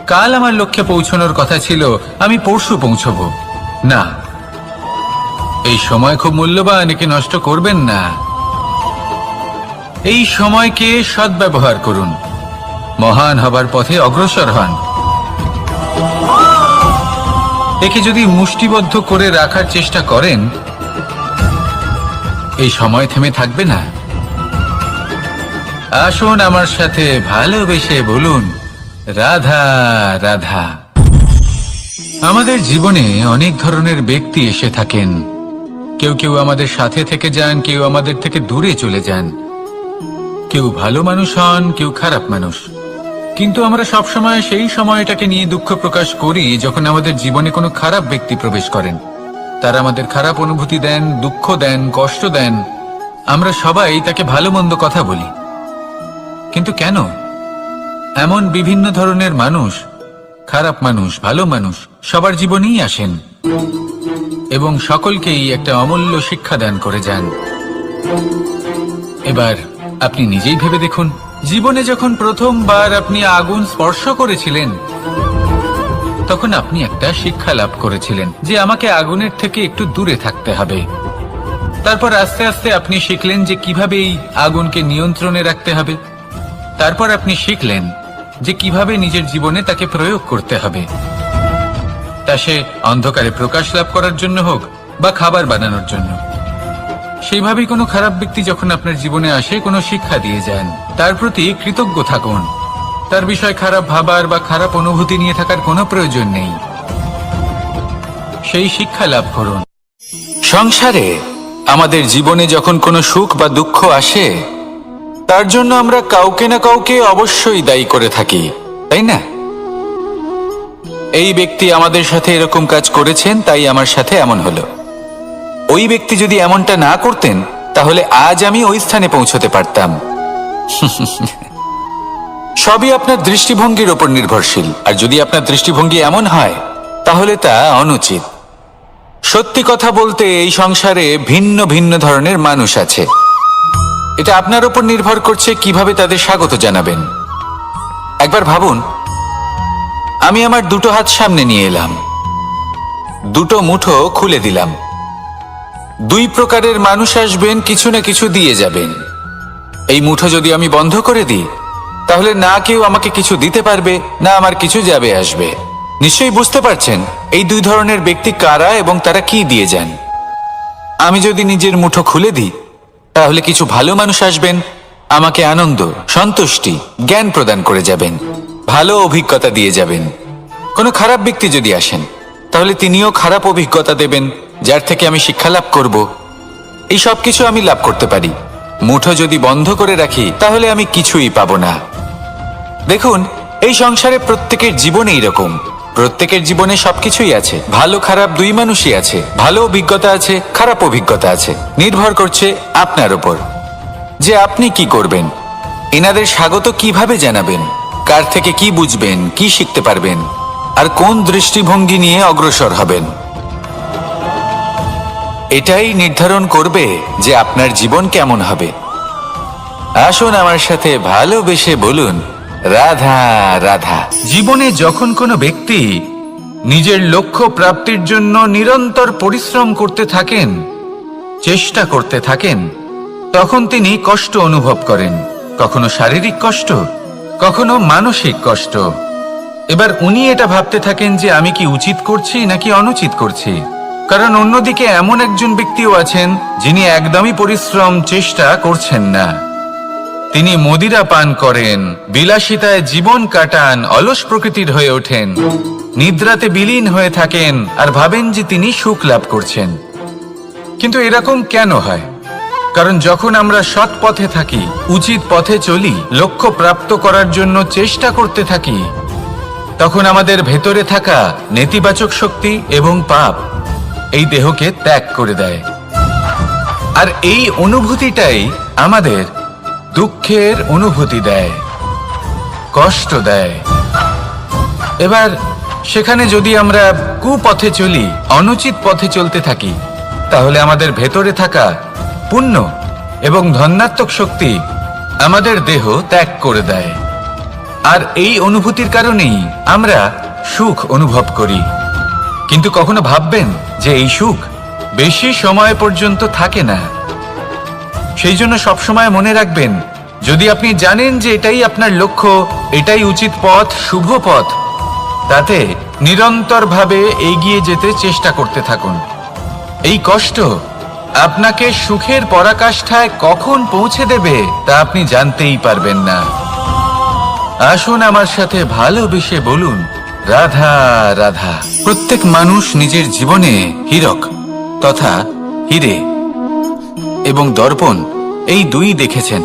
কাল আমার লক্ষ্যে পৌঁছানোর কথা ছিল আমি পরশু পৌঁছবো, না, এই সময় খুব মূল্যবান, একে নষ্ট করবেন না। এই সময়কে সদ্ব্যবহার করুন, মহান হবার পথে অগ্রসর হন। একে যদি মুষ্টিবদ্ধ করে রাখার চেষ্টা করেন, এই সময় থেমে থাকবে না। আসুন আমার সাথে ভালোবেসে বলুন, রাধা রাধা। আমাদের জীবনে অনেক ধরনের ব্যক্তি এসে থাকেন। কেউ কেউ আমাদের সাথে থেকে যান, কেউ আমাদের থেকে দূরে চলে যান। কেউ ভালো মানুষ হন, কেউ খারাপ মানুষ। কিন্তু আমরা সবসময় সেই সময়টাকে নিয়ে দুঃখ প্রকাশ করি যখন আমাদের জীবনে কোনো খারাপ ব্যক্তি প্রবেশ করেন। তারা আমাদের খারাপ অনুভূতি দেন, দুঃখ দেন, কষ্ট দেন। আমরা সবাই তাকে ভালো মন্দ কথা বলি। কিন্তু কেন? এমন বিভিন্ন ধরনের মানুষ, খারাপ মানুষ, ভালো মানুষ সবার জীবনেই আসেন এবং সকলকেই একটা অমূল্য শিক্ষা দান করে যান। এবার আপনি নিজেই ভেবে দেখুন, জীবনে যখন প্রথমবার আপনি আগুন স্পর্শ করেছিলেন, তখন আপনি একটা শিক্ষা লাভ করেছিলেন যে আমাকে আগুনের থেকে একটু দূরে থাকতে হবে। তারপর আস্তে আস্তে আপনি শিখলেন যে কিভাবে এই আগুনকে নিয়ন্ত্রণে রাখতে হবে। তারপর আপনি শিখলেন যে কিভাবে নিজের জীবনে তাকে প্রয়োগ করতে হবে, তা সে অন্ধকারে প্রকাশ লাভ করার জন্য হোক বা খাবার বানানোর জন্য। সেইভাবেই কোনো খারাপ ব্যক্তি যখন আপনার জীবনে আসে, কোনো শিক্ষা দিয়ে যান, তার প্রতি কৃতজ্ঞ থাকুন। তার বিষয় খারাপ ভাবার বা খারাপ অনুভূতি নিয়ে থাকার কোনো প্রয়োজন নেই। সেই শিক্ষা লাভ করুন। সংসারে আমাদের জীবনে যখন কোনো সুখ বা দুঃখ আসে, তার জন্য আমরা কাউকে না কাউকে অবশ্যই দায়ী করে থাকি, তাই না? এই ব্যক্তি আমাদের সাথে এরকম কাজ করেছেন, তাই আমার সাথে এমন হলো। ওই ব্যক্তি যদি এমনটা না করতেন, তাহলে আজ আমি ওই স্থানে পৌঁছতে পারতাম। সবই আপনার দৃষ্টিভঙ্গির ওপর নির্ভরশীল। আর যদি আপনার দৃষ্টিভঙ্গি এমন হয়, তাহলে তা অনুচিত। সত্যি কথা বলতে, এই সংসারে ভিন্ন ভিন্ন ধরনের মানুষ আছে। এটা আপনার উপর নির্ভর করছে কিভাবে তাদের স্বাগত জানাবেন। একবার ভাবুন, আমি আমার দুটো হাত সামনে নিয়ে এলাম, দুটো মুঠো খুলে দিলাম। দুই প্রকারের মানুষ আসবেন, কিছু না কিছু দিয়ে যাবেন। এই মুঠো যদি আমি বন্ধ করে দিই, তাহলে না কেউ আমাকে কিছু দিতে পারবে, না আমার কিছু যাবে আসবে। নিশ্চয়ই বুঝতে পারছেন এই দুই ধরনের ব্যক্তি কারা এবং তারা কি দিয়ে যান। আমি যদি নিজের মুঠো খুলে দিই, তাহলে কিছু ভালো মানুষ আসবেন, আমাকে আনন্দ, সন্তুষ্টি, জ্ঞান প্রদান করে যাবেন, ভালো অভিজ্ঞতা দিয়ে যাবেন। কোনো খারাপ ব্যক্তি যদি আসেন, তাহলে তিনিও খারাপ অভিজ্ঞতা দেবেন, যার থেকে আমি শিক্ষা লাভ করব। এই সব কিছু আমি লাভ করতে পারি। মুঠো যদি বন্ধ করে রাখি, তাহলে আমি কিছুই পাবো না। দেখুন, এই সংসারে প্রত্যেকের জীবনে এইরকম। প্রত্যেকের জীবনে সবকিছুই আছে, ভালো খারাপ দুই মানুষই আছে। ভালো অভিজ্ঞতা আছে, খারাপ অভিজ্ঞতা আছে। নির্ভর করছে আপনার উপর যে আপনি কি করবেন। এনাদের স্বাগত কিভাবে জানাবেন, কার থেকে কি বুঝবেন, কি শিখতে পারবেন, আর কোন দৃষ্টিভঙ্গি নিয়ে অগ্রসর হবেন। এটাই নির্ধারণ করবে যে আপনার জীবন কেমন হবে। আসুন আমার সাথে ভালোবেসে বলুন, রাধা রাধা। জীবনে যখন কোনো ব্যক্তি নিজের লক্ষ্য প্রাপ্তির জন্য নিরন্তর পরিশ্রম করতে থাকেন, চেষ্টা করতে থাকেন, তখন তিনি কষ্ট অনুভব করেন। কখনো শারীরিক কষ্ট, কখনো মানসিক কষ্ট। এবার উনি এটা ভাবতে থাকেন যে আমি কি উচিত করছি নাকি অনুচিত করছি। কারণ অন্যদিকে এমন একজন ব্যক্তিও আছেন যিনি একদমই পরিশ্রম, চেষ্টা করছেন না। তিনি মদিরা পান করেন, বিলাসিতায় জীবন কাটান, অলস প্রকৃতির হয়ে ওঠেন, নিদ্রাতে বিলীন হয়ে থাকেন আর ভাবেন যে তিনি সুখ লাভ করছেন। কিন্তু এরকম কেন হয়? কারণ যখন আমরা সৎ পথে থাকি, উচিত পথে চলি, লক্ষ্য প্রাপ্ত করার জন্য চেষ্টা করতে থাকি, তখন আমাদের ভেতরে থাকা নেতিবাচক শক্তি এবং পাপ এই দেহকে ত্যাগ করে দেয়। আর এই অনুভূতিটাই আমাদের দুঃখের অনুভূতি দেয়, কষ্ট দেয়। এবার সেখানে যদি আমরা কুপথে চলি, অনুচিত পথে চলতে থাকি, তাহলে আমাদের ভেতরে থাকা পুণ্য এবং ধনাত্মক শক্তি আমাদের দেহ ত্যাগ করে দেয়। আর এই অনুভূতির কারণেই আমরা সুখ অনুভব করি। কিন্তু কখনো ভাববেন যে এই সুখ বেশি সময় পর্যন্ত থাকে না। সেই জন্য সবসময় মনে রাখবেন, যদি আপনি জানেন যে এটাই আপনার লক্ষ্য, এটাই উচিত পথ, শুভ পথ, তাতে নিরন্তরভাবে এগিয়ে যেতে চেষ্টা করতে থাকুন। এই কষ্ট আপনাকে সুখের পরাকাষ্ঠায় কখন পৌঁছে দেবে তা আপনি জানতেই পারবেন না। আসুন আমার সাথে ভালোবেসে বলুন, রাধা রাধা। প্রত্যেক মানুষ নিজের জীবনে হীরক তথা হীরে এবং দর্পণ এই দুই দেখেছেন।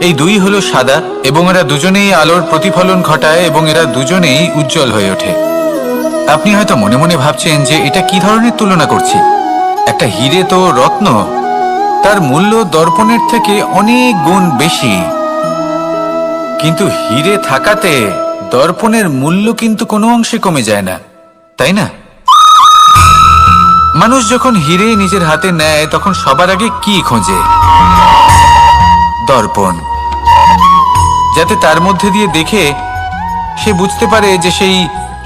এই দুই হলো সাদা এবং এরা দুজনেই আলোর প্রতিফলন ঘটায় এবং এরা দুজনেই উজ্জ্বল হয়ে ওঠে। আপনি হয়তো মনে মনে ভাবছেন যে এটা কি ধরনের তুলনা করছি। একটা হীরে তো রত্ন, তার মূল্য দর্পণের থেকে অনেক গুণ বেশি। কিন্তু হীরে থাকাতে দর্পণের মূল্য কিন্তু কোনো অংশে কমে যায় না, তাই না? মানুষ যখন হীরে নিজের হাতে নেয় তখন সবার আগে কি খোঁজে? দর্পণ, যাতে তার মধ্যে দিয়ে দেখে সে বুঝতে পারে যে সেই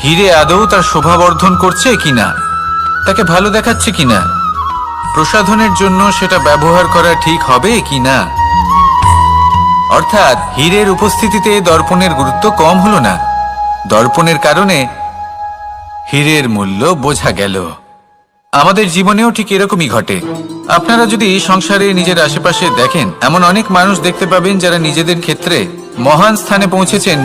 হীরে আদৌ তার শোভাবর্ধন করছে কিনা, তাকে ভালো দেখাচ্ছে কিনা, প্রসাধনের জন্য সেটা ব্যবহার করা ঠিক হবে কিনা। অর্থাৎ হীরের উপস্থিতিতে দর্পণের গুরুত্ব কম হলো না, দর্পণের কারণে হীরের মূল্য বোঝা গেল। আমাদের জীবনেও ঠিক এরকমই ঘটে। আপনারা যদি সংসারে নিজের আশেপাশে দেখেন, এমন অনেক মানুষ দেখতে পাবেন যারা নিজেদের ক্ষেত্রে মহান স্থানে পৌঁছেছেন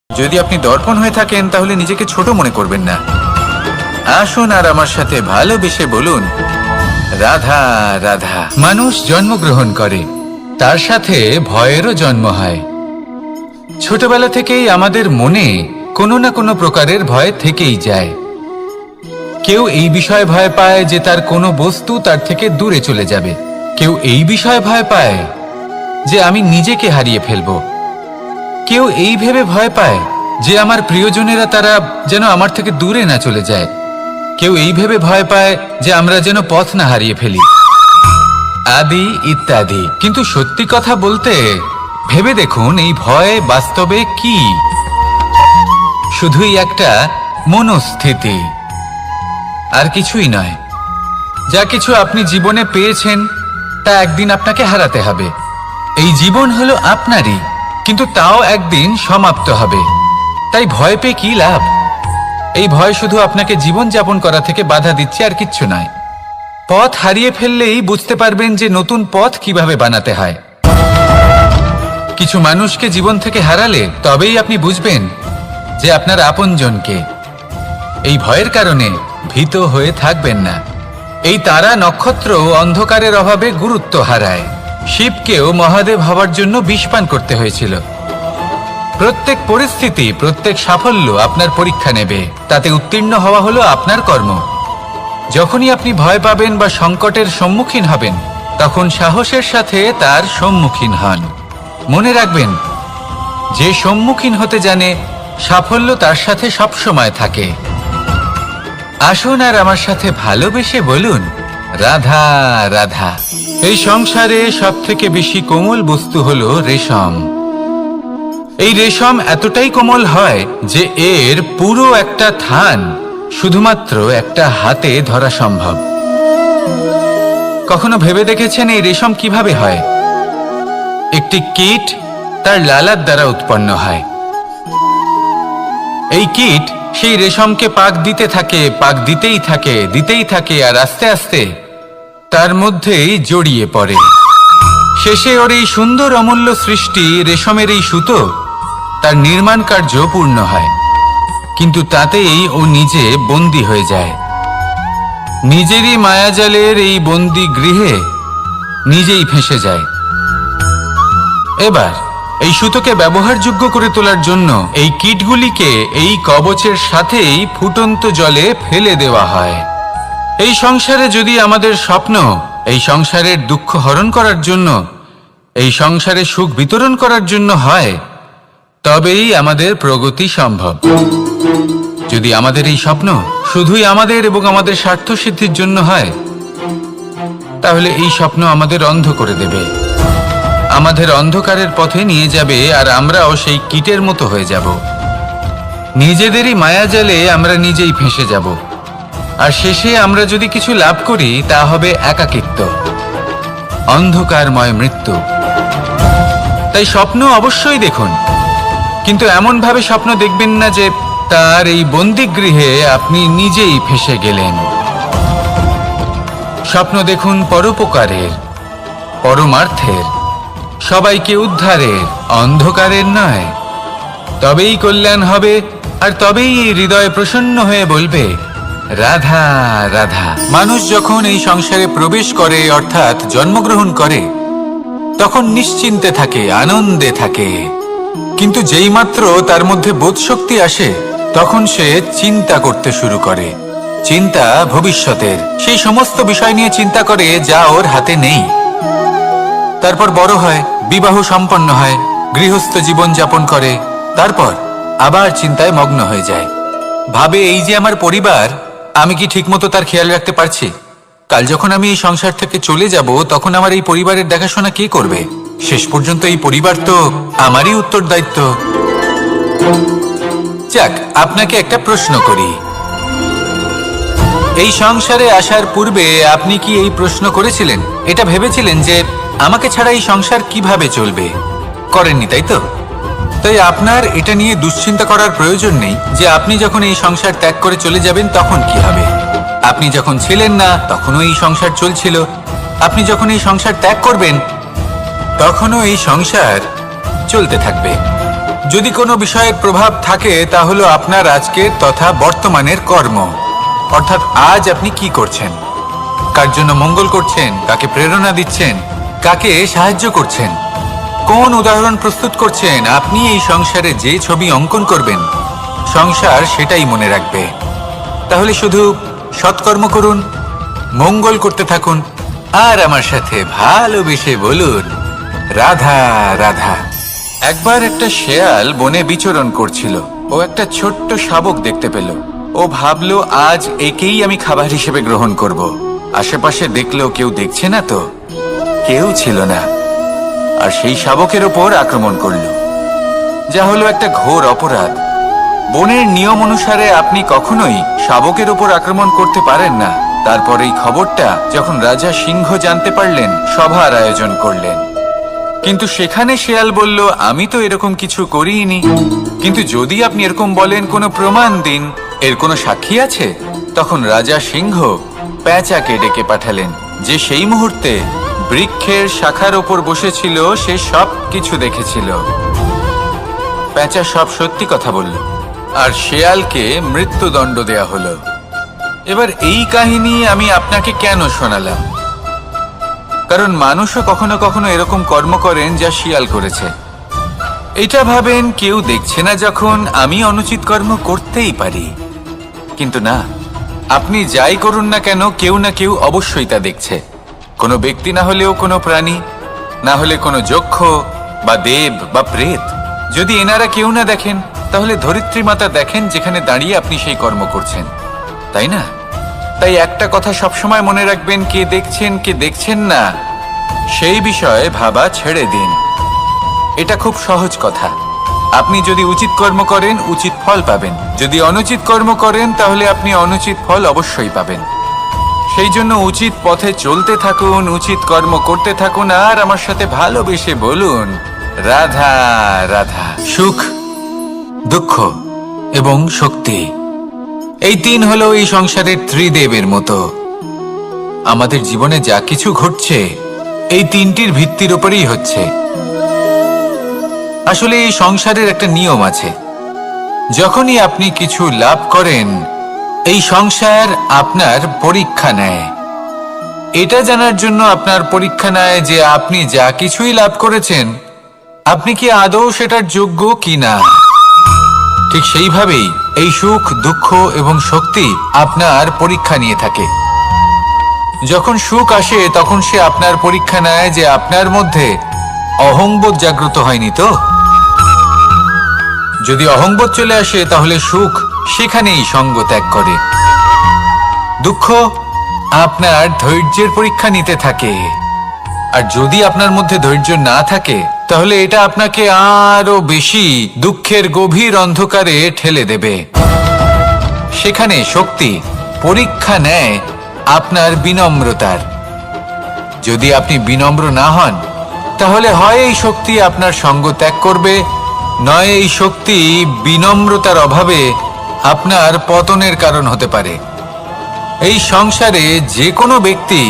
যদি আপনি দর্পণ হয়ে থাকেন তাহলে নিজেকে ছোট মনে করবেন না। আসুন আর আমার সাথে ভালোবেসে বলুন, রাধা রাধা। মানুষ জন্মগ্রহণ করে, তার সাথে ভয়েরও জন্ম হয়। ছোটবেলা থেকেই আমাদের মনে কোনো না কোনো প্রকারের ভয় থেকেই যায়। কেউ এই বিষয়ে ভয় পায় যে তার কোনো বস্তু তার থেকে দূরে চলে যাবে। কেউ এই বিষয়ে ভয় পায় যে আমি নিজেকে হারিয়ে ফেলবো। কেউ এই ভেবে ভয় পায় যে আমার প্রিয়জনেরা তারা যেন আমার থেকে দূরে না চলে যায়। কেউ এই ভেবে ভয় পায় যে আমরা যেন পথ না হারিয়ে ফেলি, আদি ইত্যাদি। কিন্তু সত্যি কথা বলতে ভেবে দেখুন, এই ভয় বাস্তবে কি? শুধুই একটা মনস্থিতি, আর কিছুই নয়। যা কিছু আপনি জীবনে পেয়েছেন তা একদিন আপনাকে হারাতে হবে। এই জীবন হলো আপনারই, কিন্তু তাও একদিন সমাপ্ত হবে। তাই ভয় পেয়ে কি লাভ? এই ভয় শুধু আপনাকে জীবন যাপন করা থেকে বাধা দিচ্ছে, আর কিচ্ছু নয়। পথ হারিয়ে ফেললেই বুঝতে পারবেন যে নতুন পথ কিভাবে বানাতে হয়। কিছু মানুষকে জীবন থেকে হারালে তবেই আপনি বুঝবেন যে আপনার আপনজনকে। এই ভয়ের কারণে ভীত হয়ে থাকবেন না। এই তারা নক্ষত্র অন্ধকারের অভাবে গুরুত্ব হারায়। শিবকেও মহাদেব হওয়ার জন্য বিষপান করতে হয়েছিল। প্রত্যেক পরিস্থিতি, প্রত্যেক সাফল্য আপনার পরীক্ষা নেবে, তাতে উত্তীর্ণ হওয়া হলো আপনার কর্ম। যখনই আপনি ভয় পাবেন বা সংকটের সম্মুখীন হবেন, তখন সাহসের সাথে তার সম্মুখীন হন। মনে রাখবেন, যে সম্মুখীন হতে জানে সাফল্য তার সাথে সবসময় থাকে। আসুন আর আমার সাথে ভালোবেসে বলুন, রাধা রাধা। এই সংসারে সব থেকে বেশি কোমল বস্তু হলো রেশম। এই রেশম এতটাই কোমল হয় যে এর পুরো একটা থান শুধুমাত্র একটা হাতে ধরা সম্ভব। কখনো ভেবে দেখেছেন এই রেশম কিভাবে হয়? একটি কীট তার লালার দ্বারা উৎপন্ন হয়। এই কীট সেই রেশমকে পাক দিতে থাকে, পাক দিতেই থাকে, আর আস্তে আস্তে তার মধ্যেই জড়িয়ে পড়ে। শেষে ওর এই সুন্দর অমূল্য সৃষ্টি রেশমের এই সুতো, তার নির্মাণ কার্য পূর্ণ হয়। কিন্তু তাতেই ও নিজে বন্দী হয়ে যায়। নিজেরই মায়াজালের এই বন্দী গৃহে নিজেই ফেঁসে যায়। এবার এই সুতোকে ব্যবহারযোগ্য করে তোলার জন্য এই কীটগুলিকে এই কবচের সাথেই ফুটন্ত জলে ফেলে দেওয়া হয়। এই সংসারে যদি আমাদের স্বপ্ন এই সংসারের দুঃখ হরণ করার জন্য এই সংসারে সুখ বিতরণ করার জন্য হয়, তবেই আমাদের প্রগতি সম্ভব। যদি আমাদের এই স্বপ্ন শুধুই আমাদের এবং আমাদের স্বার্থ সিদ্ধির জন্য হয়, তাহলে এই স্বপ্ন আমাদের অন্ধ করে দেবে, আমাদের অন্ধকারের পথে নিয়ে যাবে, আর আমরাও সেই কীটের মতো হয়ে যাব। নিজেদেরই মায়াজালে আমরা নিজেই ফেঁসে যাব, আর শেষে আমরা যদি কিছু লাভ করি তা হবে একাকিত্ব, অন্ধকারময় মৃত্যু। তাই স্বপ্ন অবশ্যই দেখুন, কিন্তু এমন ভাবে স্বপ্ন দেখবেন না যে তার এই বন্দিগৃহে আপনি নিজেই ফেঁসে গেলেন। স্বপ্ন দেখুন পরোপকারের, পরমার্থের, সবাইকে উদ্ধারের, অন্ধকারের নয়। তবেই কল্যাণ হবে, আর তবেই এই হৃদয় প্রসন্ন হয়ে বলবে রাধা রাধা। মানুষ যখন এই সংসারে প্রবেশ করে, অর্থাৎ জন্মগ্রহণ করে, তখন নিশ্চিন্তে থাকে, আনন্দে থাকে। কিন্তু যেই মাত্র তার মধ্যে বোধশক্তি আসে, তখন সে চিন্তা করতে শুরু করে। চিন্তা ভবিষ্যতের, সেই সমস্ত বিষয় নিয়ে চিন্তা করে যা ওর হাতে নেই। তারপর বড় হয়, বিবাহ সম্পন্ন হয়, গৃহস্থ জীবন যাপন করে, তারপর আবার চিন্তায় মগ্ন হয়ে যায়। ভাবে এই যে আমার পরিবার, আমি কি ঠিকমতো তার খেয়াল রাখতে পারছি? কাল যখন আমি এই সংসার থেকে চলে যাব, তখন আমার এই পরিবারের দেখাশোনা কে করবে? শেষ পর্যন্ত এই পরিবার তো আমারই উত্তরদায়িত্ব। যাক, আপনাকে একটা প্রশ্ন করি। এই সংসারে আসার পূর্বে আপনি কি এই প্রশ্ন করেছিলেন, এটা ভেবেছিলেন যে আমাকে ছাড়া এই সংসার কিভাবে চলবে? করেননি, তাই তো? তাই আপনার এটা নিয়ে দুশ্চিন্তা করার প্রয়োজন নেই যে আপনি যখন এই সংসার ত্যাগ করে চলে যাবেন তখন কি হবে। আপনি যখন ছিলেন না তখনও এই সংসার চলছিল, আপনি যখন এই সংসার ত্যাগ করবেন তখনও এই সংসার চলতে থাকবে। যদি কোনো বিষয়ের প্রভাব থাকে, তা হলো আপনার আজকের তথা বর্তমানের কর্ম, অর্থাৎ আজ আপনি কি করছেন, কার জন্য মঙ্গল করছেন, কাকে প্রেরণা দিচ্ছেন, কাকে সাহায্য করছেন, কোন উদাহরণ প্রস্তুত করছেন। আপনি এই সংসারে যে ছবি অঙ্কন করবেন, সংসার সেটাই মনে রাখবে। তাহলে শুধু সৎকর্ম করুন, মঙ্গল করতে থাকুন, আর আমার সাথে ভালোবেসে বলুন রাধা রাধা। একবার একটা শেয়াল বনে বিচরণ করছিল। ও একটা ছোট্ট শাবক দেখতে পেল। ও ভাবলো, আজ একেই আমি খাবার হিসেবে গ্রহণ করব। আশেপাশে দেখলো কেউ দেখছে না, তো কেউ ছিল না, আর সেই শাবকের ওপর আক্রমণ করল, যা হলো একটা ঘোর অপরাধ। বনের নিয়ম অনুসারে আপনি কখনোই শাবকের ওপর আক্রমণ করতে পারেন না। তারপর এই খবরটা যখন রাজা সিংহ জানতে পারলেন, সভার আয়োজন করলেন। কিন্তু সেখানে শেয়াল বলল, আমি তো এরকম কিছু করিনি। কিন্তু যদি আপনি এরকম বলেন, কোনো প্রমাণ দিন, এর কোনো সাক্ষী আছে? তখন রাজা সিংহ পেঁচাকে ডেকে পাঠালেন, যে সেই মুহূর্তে বৃক্ষের শাখার ওপর বসেছিল, সে সব কিছু দেখেছিল। পেঁচা সব সত্যি কথা বলল, আর শেয়ালকে মৃত্যুদণ্ড দেয়া হলো। এবার এই কাহিনী আমি আপনাকে কেন শোনালাম? কারণ মানুষও কখনো কখনো এরকম কর্ম করেন যা শিয়াল করেছে। এটা ভাবেন কেউ দেখছে না, যখন আমি অনুচিত কর্ম করতেই পারি। কিন্তু না, আপনি যাই করুন না কেন, কেউ না কেউ অবশ্যই তা দেখছে। কোনো ব্যক্তি না হলেও কোনো প্রাণী, না হলে কোনো যক্ষ বা দেব বা প্রেত। যদি এনারা কেউ না দেখেন, তাহলে ধরিত্রী মাতা দেখেন, যেখানে দাঁড়িয়ে আপনি সেই কর্ম করছেন, তাই না? তাই একটা কথা সবসময় মনে রাখবেন, কে দেখছেন কে দেখছেন না সেই বিষয়ে ভাবা ছেড়ে দিন। এটা খুব সহজ কথা। আপনি যদি উচিত কর্ম করেন, উচিত ফল পাবেন। যদি অনুচিত কর্ম করেন, তাহলে আপনি অনুচিত ফল অবশ্যই পাবেন। সেই জন্য উচিত পথে চলতে থাকুন, উচিত কর্ম করতে থাকুন, আর আমার সাথে ভালোবেসে বলুন রাধা রাধা। সুখ, দুঃখ এবং শক্তি, এই তিন হলো এই সংসারের ত্রিদেবের মতো। আমাদের জীবনে যা কিছু ঘটছে, এই তিনটির ভিত্তির উপরেই হচ্ছে। আসলে এই সংসারের একটা নিয়ম আছে। যখনই আপনি কিছু লাভ করেন, এই সংসার আপনার পরীক্ষা নেয়। এটা জানার জন্য আপনার পরীক্ষা নেয় যে আপনি যা কিছুই লাভ করেছেন, আপনি কি আদৌ সেটার যোগ্য কিনা। ঠিক সেইভাবেই এই সুখ, দুঃখ এবং শক্তি আপনার পরীক্ষা নিয়ে থাকে। যখন সুখ আসে, তখন সে আপনার পরীক্ষা নেয় যে আপনার মধ্যে
অহংবোধ জাগ্রত হয়নি তো? যদি অহংবোধ চলে আসে তাহলে সুখ সেখানেই সঙ্গ ত্যাগ করে। দুঃখ আপনার ধৈর্যের পরীক্ষা নিতে থাকে, আর যদি আপনার মধ্যে ধৈর্য না থাকে তাহলে এটা আপনাকে আরো বেশি দুঃখের গভীর অন্ধকারে ঠেলে দেবে। সেখানে শক্তি পরীক্ষা নেয় আপনার বিনম্রতার। যদি আপনি বিনম্র না হন তাহলে হয় এই শক্তি আপনার সঙ্গ ত্যাগ করবে, নয় এই শক্তি বিনম্রতার অভাবে আপনার পতনের কারণ হতে পারে। এই সংসারে যে কোনো ব্যক্তি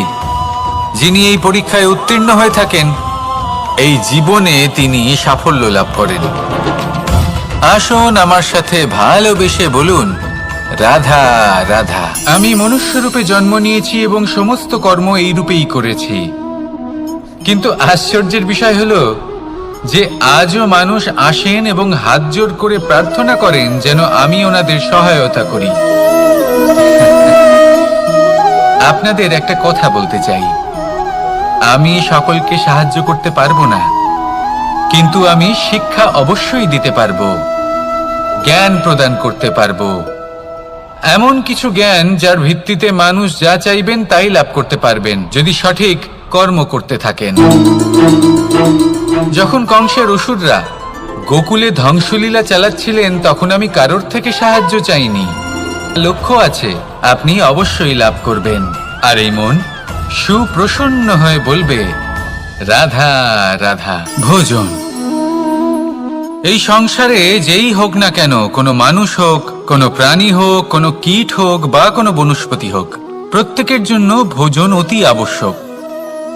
যিনি এই পরীক্ষায় উত্তীর্ণ হয়ে থাকেন, এই জীবনে তিনি সাফল্য লাভ করেন। আসুন আমার সাথে ভালোবেসে বলুন, রাধা রাধা। আমি মনুষ্যরূপে জন্ম নিয়েছি এবং সমস্ত কর্ম এই রূপেই করেছি, কিন্তু আশ্চর্যের বিষয় হলো যে আজও মানুষ আসেন এবং হাত জোড় করে প্রার্থনা করেন যেন আমি ওনাদের সহায়তা করি। আপনাদের একটা কথা বলতে চাই, আমি সকলকে সাহায্য করতে পারবো না, কিন্তু আমি শিক্ষা অবশ্যই দিতে পারবো, জ্ঞান প্রদান করতে পারবো, এমন কিছু জ্ঞান যার ভিত্তিতে মানুষ যা চাইবেন তাই লাভ করতে পারবেন যদি সঠিক কর্ম করতে থাকেন। যখন কংসের অসুররা গোকুলে ধ্বংসলীলা চালাচ্ছিলেন তখন আমি কারোর থেকে সাহায্য চাইনি। লক্ষ্য আছে, আপনি অবশ্যই লাভ করবেন। আর এই মন সুপ্রসন্ন হয়ে বলবে, রাধা রাধা। ভোজন এই সংসারে যেই হোক না কেন, কোনো মানুষ হোক, কোনো প্রাণী হোক, কোনো কীট হোক বা কোনো বনস্পতি হোক, প্রত্যেকের জন্য ভোজন অতি আবশ্যক।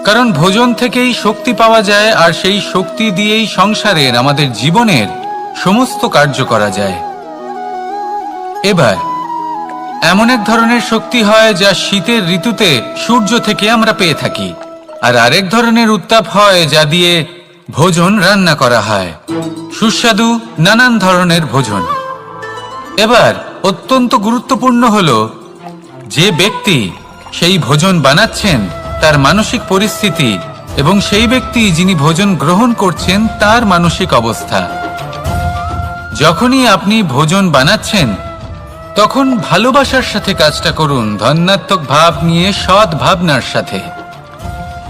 কারণ ভোজন থেকেই শক্তি পাওয়া যায়, আর সেই শক্তি দিয়েই সংসারের আমাদের জীবনের সমস্ত কার্য করা যায়। এবার এমন এক ধরনের শক্তি হয় যা শীতের ঋতুতে সূর্য থেকে আমরা পেয়ে থাকি, আর আরেক ধরনের উত্তাপ হয় যা দিয়ে ভোজন রান্না করা হয়, সুস্বাদু নানান ধরনের ভোজন। এবার অত্যন্ত গুরুত্বপূর্ণ হলো যে ব্যক্তি সেই ভোজন বানাচ্ছেন তার মানসিক পরিস্থিতি এবং সেই ব্যক্তি যিনি ভোজন গ্রহণ করছেন তার মানসিক অবস্থা। যখনই আপনি ভোজন বানাচ্ছেন তখন ভালোবাসার সাথে কাজটা করুন, ধন্যাত্মক ভাব নিয়ে, সৎ ভাবনার সাথে,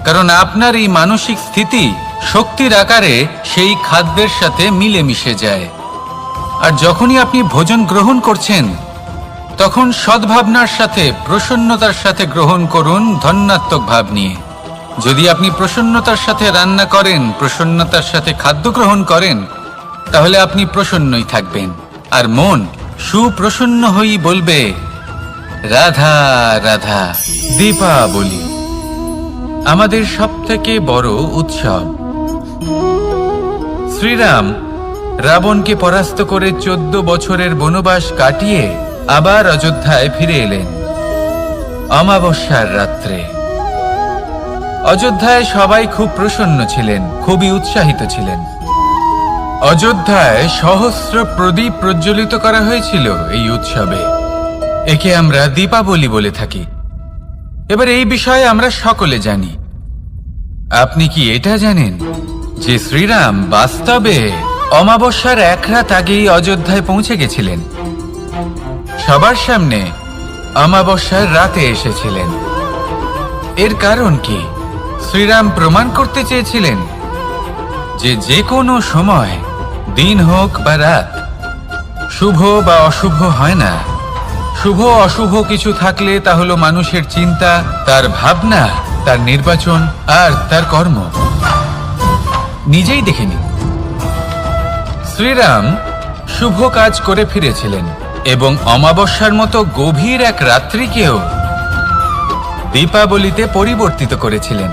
কারণ আপনার এই মানসিক স্থিতি শক্তির আকারে সেই খাদ্যের সাথে মিলেমিশে যায়। আর যখনই আপনি ভোজন গ্রহণ করছেন তখন সদ্ভাবনার সাথে, প্রসন্নতার সাথে গ্রহণ করুন, ধন্যাত্মক ভাব নিয়ে। যদি আপনি প্রসন্নতার সাথে রান্না করেন, প্রসন্নতার সাথে খাদ্য গ্রহণ করেন, তাহলে আপনি প্রসন্নই থাকবেন, আর মন সুপ্রসন্ন হই বলবে, রাধা রাধা। দীপাবলি আমাদের সবথেকে বড় উৎসব। শ্রীরাম রাবণকে পরাস্ত করে 14 বছরের বনবাস কাটিয়ে আবার অযোধ্যায় ফিরে এলেন অমাবস্যার রাত্রে। অযোধ্যায় সবাই খুব প্রসন্ন ছিলেন, খুবই উৎসাহিত ছিলেন। অযোধ্যায় সহস্র প্রদীপ প্রজ্বলিত করা হয়েছিল এই উৎসবে। একে আমরা দীপাবলি বলে থাকি। এবার এই বিষয়ে আমরা সকলে জানি। আপনি কি এটা জানেন যে শ্রীরাম বাস্তবে অমাবস্যার এক রাত আগেই অযোধ্যায় পৌঁছে গেছিলেন? সবার সামনে অমাবস্যার রাতে এসেছিলেন। এর কারণ কি? শ্রীরাম প্রমাণ করতে চেয়েছিলেন যে যে কোনো সময়, দিন হোক বা রাত, শুভ বা অশুভ হয় না। শুভ অশুভ কিছু থাকলে তা হলো মানুষের চিন্তা, তার ভাবনা, তার নির্বাচন আর তার কর্ম। নিজেই দেখে নিন, শ্রীরাম শুভ কাজ করে ফিরেছিলেন এবং অমাবস্যার মতো গভীর এক রাত্রিকেও দীপাবলিতে পরিবর্তিত করেছিলেন।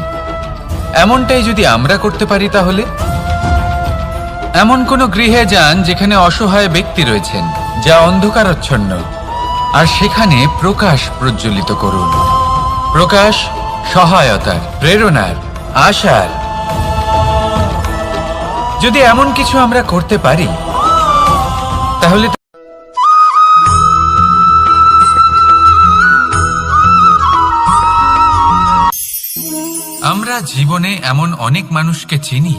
এমনটাই যদি আমরা করতে পারি তাহলে? এমন কোন গৃহে যান যেখানে অসহায় ব্যক্তি রয়েছেন, যা অন্ধকারাচ্ছন্ন, আর সেখানে প্রকাশ প্রজ্বলিত করুন। প্রকাশ সহায়তার, প্রেরণার, আশার। যদি এমন কিছু আমরা করতে পারি তাহলে আমরা জীবনে এমন অনেক মানুষকে চিনি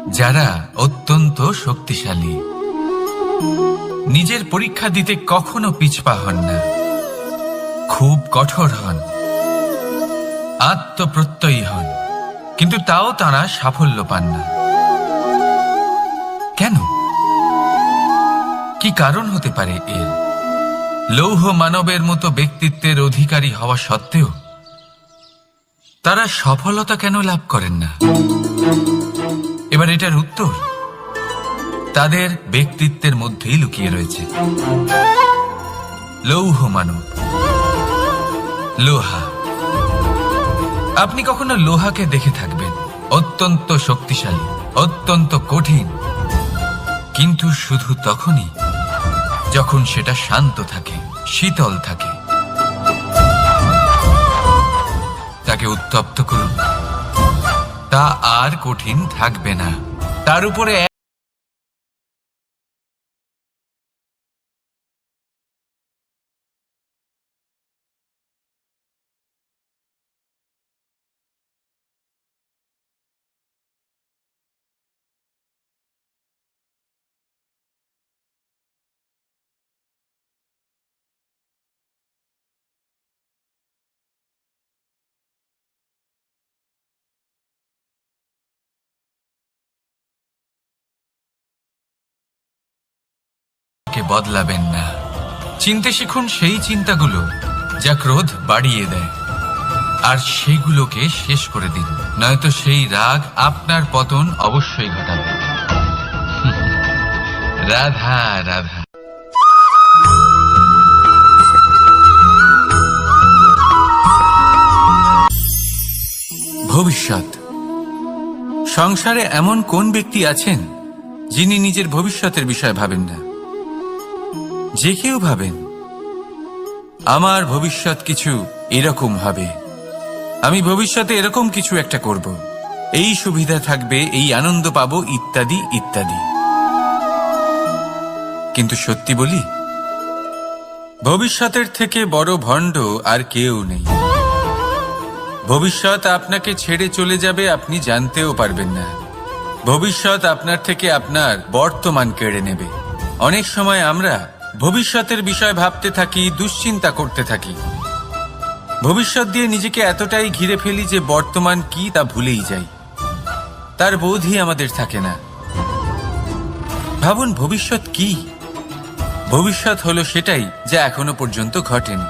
যারা অত্যন্ত শক্তিশালী, নিজের পরীক্ষা দিতে কখনো পিছপা হন না, খুব কঠোর হন, আত্মপ্রত্যয়ী হন, কিন্তু তাও তারা সাফল্য পান না। কেন? কি কারণ হতে পারে এর? লৌহ মানবের মতো ব্যক্তিত্বের অধিকারী হওয়া সত্ত্বেও তারা সফলতা কেন লাভ করেন না? এবার এটার উত্তর তাদের ব্যক্তিত্বের মধ্যেই লুকিয়ে রয়েছে। লৌহ মানব, লোহা। আপনি কখনো লোহাকে দেখে থাকবেন, অত্যন্ত শক্তিশালী, অত্যন্ত কঠিন, কিন্তু শুধু তখনই যখন সেটা শান্ত থাকে, শীতল থাকে। তাকে উত্তপ্ত করুন, তা আর কঠিন থাকবে না। তার উপরে বদলাবেন না। চিনতে শিখুন সেই চিন্তাগুলো যা ক্রোধ বাড়িয়ে দেয়, আর সেইগুলোকে শেষ করে দিন, নয়তো সেই রাগ আপনার পতন অবশ্যই ঘটাবে। রাধা রাধা। ভবিষ্যৎ। সংসারে এমন কোন ব্যক্তি আছেন যিনি নিজের ভবিষ্যতের বিষয়ে ভাবেন না? যে কেউ ভাবেন আমার ভবিষ্যৎ কিছু এরকম হবে, আমি ভবিষ্যতে এরকম কিছু একটা করব, এই সুবিধা থাকবে, এই আনন্দ পাবো, ইত্যাদি ইত্যাদি। কিন্তু সত্যি বলি, ভবিষ্যতের থেকে বড় ভণ্ড আর কেউ নেই। ভবিষ্যৎ আপনাকে ছেড়ে চলে যাবে, আপনি জানতেও পারবেন না। ভবিষ্যৎ আপনার থেকে আপনার বর্তমান কেড়ে নেবে। অনেক সময় আমরা ভবিষ্যতের বিষয় ভাবতে থাকি, দুশ্চিন্তা করতে থাকি, ভবিষ্যৎ দিয়ে নিজেকে এতটাই ঘিরে ফেলি যে বর্তমান কি তা ভুলেই যাই, তার বোধই আমাদের থাকে না। ভাবুন, ভবিষ্যৎ কি? ভবিষ্যৎ হলো সেটাই যা এখনো পর্যন্ত ঘটেনি।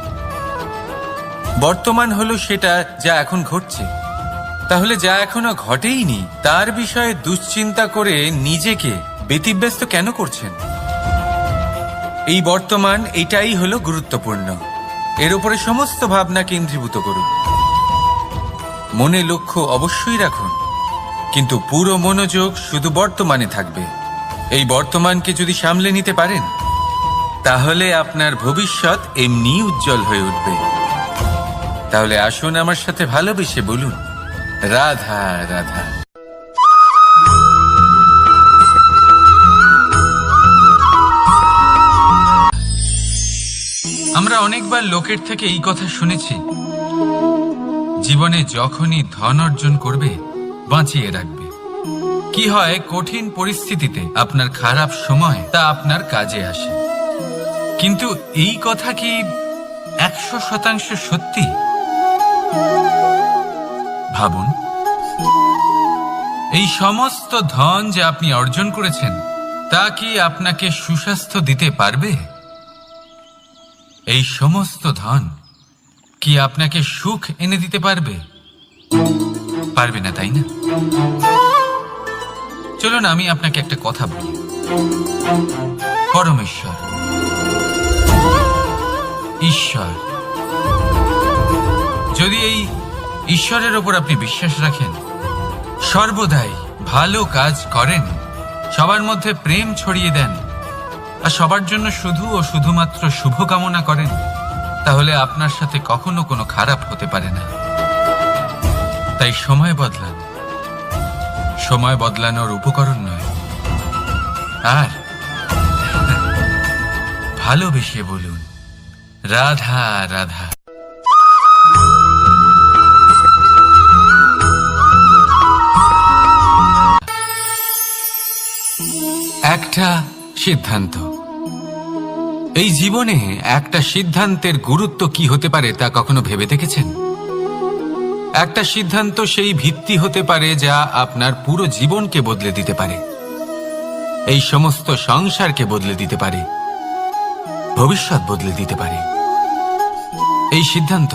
বর্তমান হলো সেটা যা এখন ঘটছে। তাহলে যা এখনো ঘটেইনি তার বিষয়ে দুশ্চিন্তা করে নিজেকে ব্যতিব্যস্ত কেন করছেন? এই বর্তমান, এটাই হলো গুরুত্বপূর্ণ। এর উপরে সমস্ত ভাবনা কেন্দ্রীভূত করুন। মনে লক্ষ্য অবশ্যই রাখুন, কিন্তু পুরো মনোযোগ শুধু বর্তমানে থাকবে। এই বর্তমানকে যদি সামলে নিতে পারেন, তাহলে আপনার ভবিষ্যৎ এমনি উজ্জ্বল হয়ে উঠবে। তাহলে আসুন আমার সাথে ভালোবেসে বলুন, রাধা রাধা। আমরা অনেকবার লোকের থেকে এই কথা শুনেছি, জীবনে যখনই ধন অর্জন করবে বাঁচিয়ে রাখবে। কি হয়, কঠিন পরিস্থিতিতে আপনার খারাপ সময় তা আপনার কাজে আসে। কিন্তু এই কথা কি 100% সত্যি? ভাবুন, এই সমস্ত ধন যে আপনি অর্জন করেছেন তা কি আপনাকে সুস্বাস্থ্য দিতে পারবে? এই সমস্ত ধন কি আপনাকে সুখ এনে দিতে পারবে? পারবে না, তাই না? চলুন আমি আপনাকে একটা কথা বলি। পরমেশ্বর, ঈশ্বর, যদি এই ঈশ্বরের ওপর আপনি বিশ্বাস রাখেন, সর্বদাই ভালো কাজ করেন, সবার মধ্যে প্রেম ছড়িয়ে দেন, আর সবার জন্য শুধু ও শুধুমাত্র শুভ কামনা করেন, তাহলে আপনার সাথে কখনো কোনো খারাপ হতে পারে না। তাই সময় বদলান, সময় বদলানোর উপকরণ নয়। আর ভালোবেসে বলুন, রাধা রাধা। একটা সিদ্ধান্ত। এই জীবনে একটা সিদ্ধান্তের গুরুত্ব কি হতে পারে তা কখনো ভেবে দেখেছেন? একটা সিদ্ধান্ত সেই ভিত্তি হতে পারে যা আপনার পুরো জীবনকে বদলে দিতে পারে, এই সমস্ত সংসারকে বদলে দিতে পারে, ভবিষ্যৎ বদলে দিতে পারে। এই সিদ্ধান্ত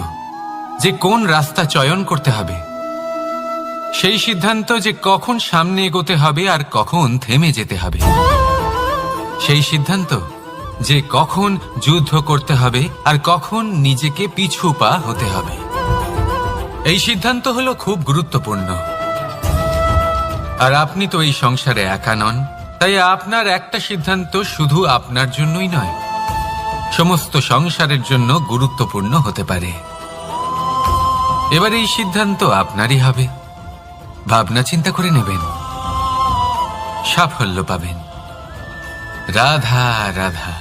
যে কোন রাস্তা চয়ন করতে হবে, সেই সিদ্ধান্ত যে কখন সামনে এগোতে হবে আর কখন থেমে যেতে হবে, সেই সিদ্ধান্ত যে কখন যুদ্ধ করতে হবে আর কখন নিজেকে পিছু পা হতে হবে। এই সিদ্ধান্ত হলো খুব গুরুত্বপূর্ণ। আর আপনি তো এই সংসারে একা নন, তাই আপনার একটা সিদ্ধান্ত শুধু আপনার জন্যই নয়, সমস্ত সংসারের জন্য গুরুত্বপূর্ণ হতে পারে। এবার এই সিদ্ধান্ত আপনারই হবে। ভাবনা চিন্তা করে নেবেন, সাফল্য পাবেন। রাধা রাধা।